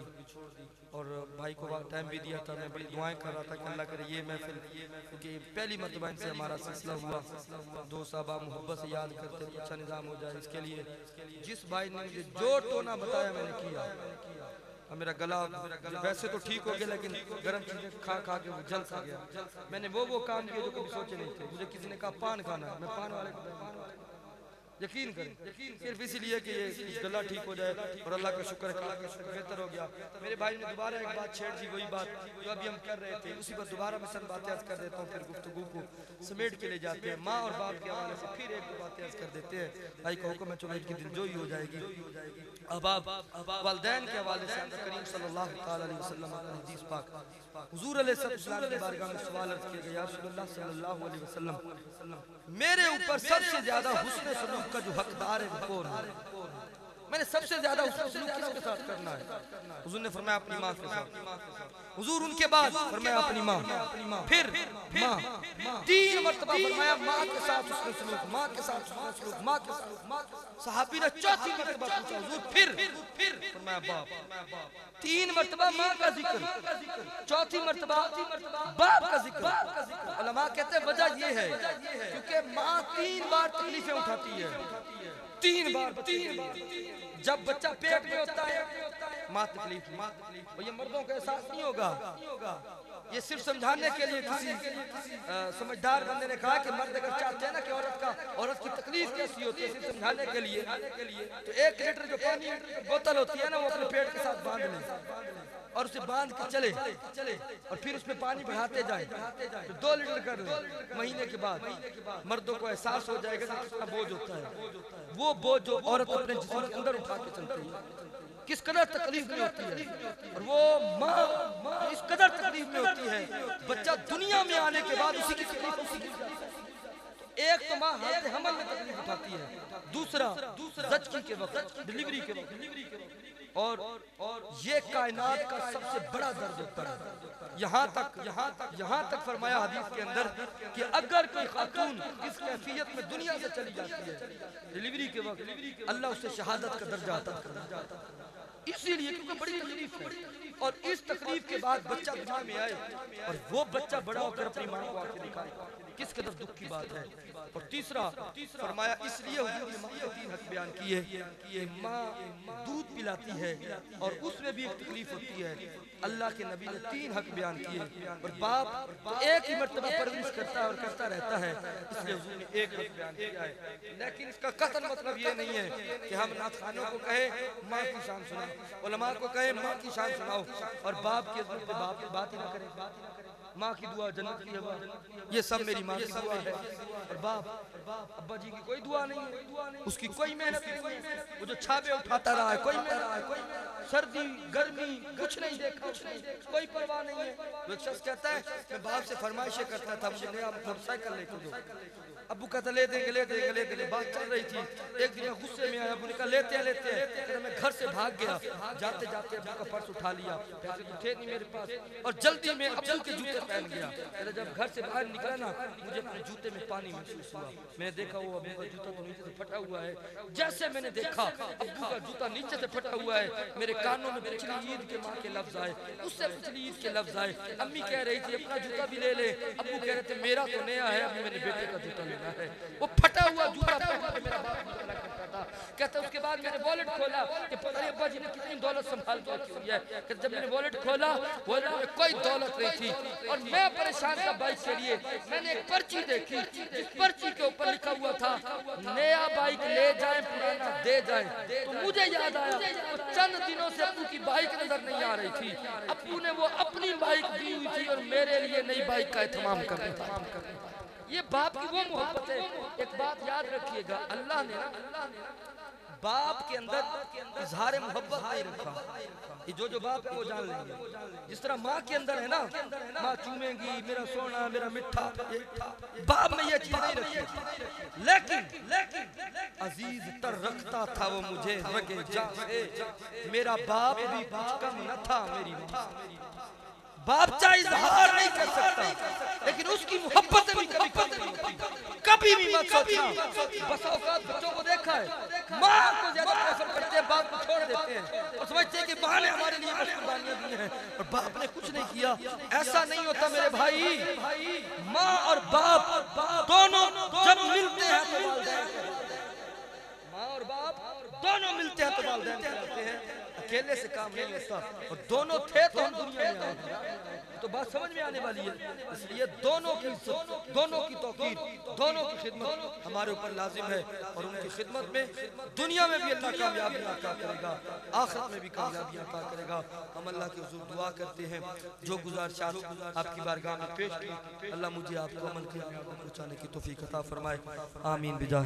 [SPEAKER 3] اور بھائی کو ٹائم بھی دیا تھا، میں بڑی دعائیں کر رہا تھا کہ اللہ کرے یہ محفل، کیونکہ پہلی مرتبہ ان سے ہمارا سلسلہ ہوا، دو صحابہ محبت سے یاد کرتے اچھا نظام ہو جائے، اس کے لیے جس بھائی نے مجھے جو ٹونا بتایا میں نے کیا، اور میرا گلا ویسے تو ٹھیک ہو گیا لیکن گرم چیزیں کھا کھا کے وہ جل سا گیا، میں نے وہ کام کیا جو کبھی سوچے نہیں تھے، مجھے کسی نے کہا پان کھانا ہے، میں پان والے کو یقین کریں صرف اسی لیے کہ یہ گلا ٹھیک ہو جائے، اور اللہ کا شکر ہے کہ بہتر ہو گیا۔ میرے بھائی نے دوبارہ ایک بات چھیڑ دی، وہی بات جو ابھی ہم کر رہے تھے، اسی پر دوبارہ میں چند باتیں عرض کر دیتا ہوں، پھر گفتگو کو سمیٹ کے لے جاتے ہیں۔ ماں اور باپ کے حوالے سے پھر ایک دو باتیں عرض کر دیتے ہیں، بھائی کا حکم ہے چنانچہ کی دلجوئی ہو جائے گی۔ احباب، والدین کے حوالے سے آقا کریم صلی اللہ تعالی علیہ وسلم کا حدیث پاک، حضور علیہ السلام کی بارگاہ میں سوال عرض کیا گیا، یا رسول اللہ صلی اللہ علیہ وسلم، میرے اوپر سب سے زیادہ حسن سلوک کا جو حقدار ہے وہ کون ہے؟ میں نے سب سے زیادہ حسن سلوک کس کے ساتھ کرنا ہے؟ حضور نے فرمایا اپنی ماں کے ساتھ، حضور ان کے بعد فرمایا اپنی ماں، پھر ماں، تین مرتبہ فرمایا ماں کے ساتھ حسن سلوک، ماں کے ساتھ حسن سلوک، ماں کے ساتھ۔ صحابی نے چوتھی مرتبہ پوچھا حضور پھر فرمایا باپ، تین مرتبہ ماں کا ذکر، چوتھی مرتبہ باپ کا ذکر۔ علماء کہتے ہیں وجہ یہ ہے کیونکہ ماں تین بار تکلیفیں اٹھاتی ہے، تین بار۔ جب بچہ پیٹ میں ہوتا ہے ماں تکلیف، اور یہ مردوں کا احساس نہیں ہوگا، یہ صرف سمجھانے کے لیے کسی سمجھدار بندے نے کہا کہ مرد اگر چاہتے ہیں نا کہ عورت کی تکلیف کیسی ہوتی ہے، صرف سمجھانے کے لیے، تو 1 لیٹر جو پانی بوتل ہوتی ہے نا وہ اپنے پیٹ کے ساتھ باندھ لیں اور اسے باندھ کے چلے، اور پھر اس میں پانی بڑھاتے جائیں، پھر 2 لیٹر کر لیں، مہینے کے بعد مردوں کو احساس ہو جائے گا کہ کتنا بوجھ ہوتا ہے، وہ بوجھ جو عورت اپنے جسم کے اندر اٹھا کے چلتی ہے، کس قدر تکلیف میں ہوتی ہے، اور وہ ماں اس قدر تکلیف میں ہوتی ہے، بچہ دنیا میں آنے کے بعد اسی کی تکلیف اسی کی جاتی ہے۔ ایک تو ماں حالت حمل میں تکلیف اٹھاتی ہے، دوسرا زچگی کے وقت، ڈلیوری کے وقت، اور یہ کائنات کا سب سے بڑا درد ہوتا ہے۔ یہاں تک فرمایا حدیث کے اندر کہ اگر کوئی خاتون اس کیفیت میں دنیا سے چلی جاتی ہے ڈلیوری کے وقت، اللہ اسے شہادت کا درجہ عطا کرتا ہے، اسی لیے کیونکہ بڑی تکلیف ہے، اور اس تکلیف کے بعد بچہ دنیا میں آئے اور وہ بچہ بڑا ہو کر اپنی ماں کو آنکھیں دکھائے، کس قدر دکھ کی بات ہے۔ اور تیسرا فرمایا اس لیے حضور نے ماں کے 3 حق بیان کیے کہ ماں دودھ پلاتی ہے اور اس میں بھی ایک تکلیف ہوتی ہے، اللہ کے نبی نے 3 حق بیان کیے، اور باپ ایک ہی مرتبہ پرورش کرتا ہے اور کرتا رہتا ہے، اس لیے حضور نے 1 حق بیان کیا ہے۔ لیکن اس کا قطعاً مطلب یہ نہیں ہے کہ ہم نعت خوانوں کو کہیں ماں کی شان سناؤ، علماء کو کہیں ماں کی شان سناؤ، اور باپ کی عظمت پہ باپ کی بات ہی نہ کریں، ماں کی دعا جنت کی ہوا، یہ سب میری ماں کی دعا ہے، اور باپ ابا جی کی کوئی دعا نہیں ہے، اس کی کوئی محنت نہیں ہے، وہ جو چھاپے اٹھاتا رہا ہے، کوئی محنت، سردی گرمی کچھ نہیں دیکھا، کوئی پرواہ نہیں ہے۔ وہ ایک شخص کہتا ہے میں باپ سے فرمائشیں کرتا تھا مجھے نیا موٹر سائیکل لے کے دو، ابو کہتا لے دیں گے، بات چل رہی تھی، ایک دن غصے میں آیا، ابو نے کہا لیتے ہیں، کہتا میں گھر سے بھاگ گیا، جاتے جاتے ابو کا پرس اٹھا لیا، پیسے تو تھے نہیں میرے پاس، اور جلدی میں ابو کے جوتے پہن گیا، کہتا جب گھر سے باہر نکلا نا مجھے اپنے جوتے میں پانی محسوس ہوا، میں نے دیکھا وہ ابو کا جوتا تو نیچے سے پھٹا ہوا ہے، جیسے میں نے دیکھا ابو کا جوتا نیچے سے پھٹا ہوا ہے، میرے کانوں میں پچھلی عید کے ماں کے لفظ آئے، اس سے پچھلی عید کے لفظ آئے، امی کہہ رہی تھی اپنا جوتا بھی لے لے، ابو کہہ رہے تھے میرا تو نیا ہے، ابھی میں نے بیٹے کا جوتا لینا ہے، وہ پھٹا ہوا جوتا پہن کے میرا باپ مطالعہ کرتا تھا، کہتا اس کے بعد میں نے والٹ کھولا کہ پتہ نہیں ابا جی نے کتنی دولت سنبھال کے رکھی ہوئی ہے، کہ جب میں نے والٹ کھولا والٹ میں کوئی دولت نہیں تھی، اور میں پریشان تھا بائک کے لیے، میں نے ایک پرچی دیکھی، جس پرچی کے اوپر لکھا ہوا تھا نیا بائک لے جائیں پرانا دے جائیں، تو مجھے یاد آیا وہ چند دنوں سے ابو کی بائک نظر نہیں آ رہی تھی، ابو نے وہ اپنی بائک دی ہوئی تھی اور میرے لیے نئی بائک کا اہتمام کر رہا تھا۔ یہ باپ کی وہ محبت ہے۔ ایک بات یاد رکھیے گا، اللہ نے باپ کے اندر اظہار محبت نہیں رکھا، یہ جو باپ ہے وہ جان لیں گے، جس طرح ماں کے اندر ہے نا، ماں چومیں گی میرا سونا میرا مٹھا، باپ میں یہ چیز نہیں رکھی، لیکن عزیز تر رکھتا تھا وہ مجھے رگے جاں سے، میرا باپ بھی کچھ کم نہ تھا میری ماں، باپ چاہے اظہار نہیں کر سکتا لیکن اس کی محبت بھی کبھی کبھی بھی مت سوچنا. بس اوقات بچوں کو دیکھا ہے ماں کو زیادہ پریفر کرتے ہیں، باپ کو چھوڑ دیتے ہیں اور سمجھتے ہیں کہ ماں نے ہمارے لیے بس قربانیاں دی ہیں اور باپ نے کچھ نہیں کیا. ایسا نہیں ہوتا میرے بھائی. ماں اور باپ دونوں جب ملتے ہیں تو والدین کہلاتے ہیں. ماں اور باپ دونوں ملتے ہیں تو والدین کہلاتے ہیں. اکیلے سے کام نہیں ہوتا اور دونوں تھے تو ہم دنیا میں آئے. تو بات سمجھ میں آنے والی ہے. اس لیے دونوں کی عزت، دونوں کی توقیر، دونوں کی خدمت ہمارے اوپر لازم ہے اور ان کی خدمت میں دنیا میں بھی اللہ کامیابی عطا کرے گا، آخرت میں بھی کامیابی عطا کرے گا. ہم اللہ کے حضور دعا کرتے ہیں جو گزارشات آپ کی بارگاہ میں پیش کی اللہ مجھے آپ کو عمل کے پہنچانے کی توفیق عطا فرمائے. آمین بجاہ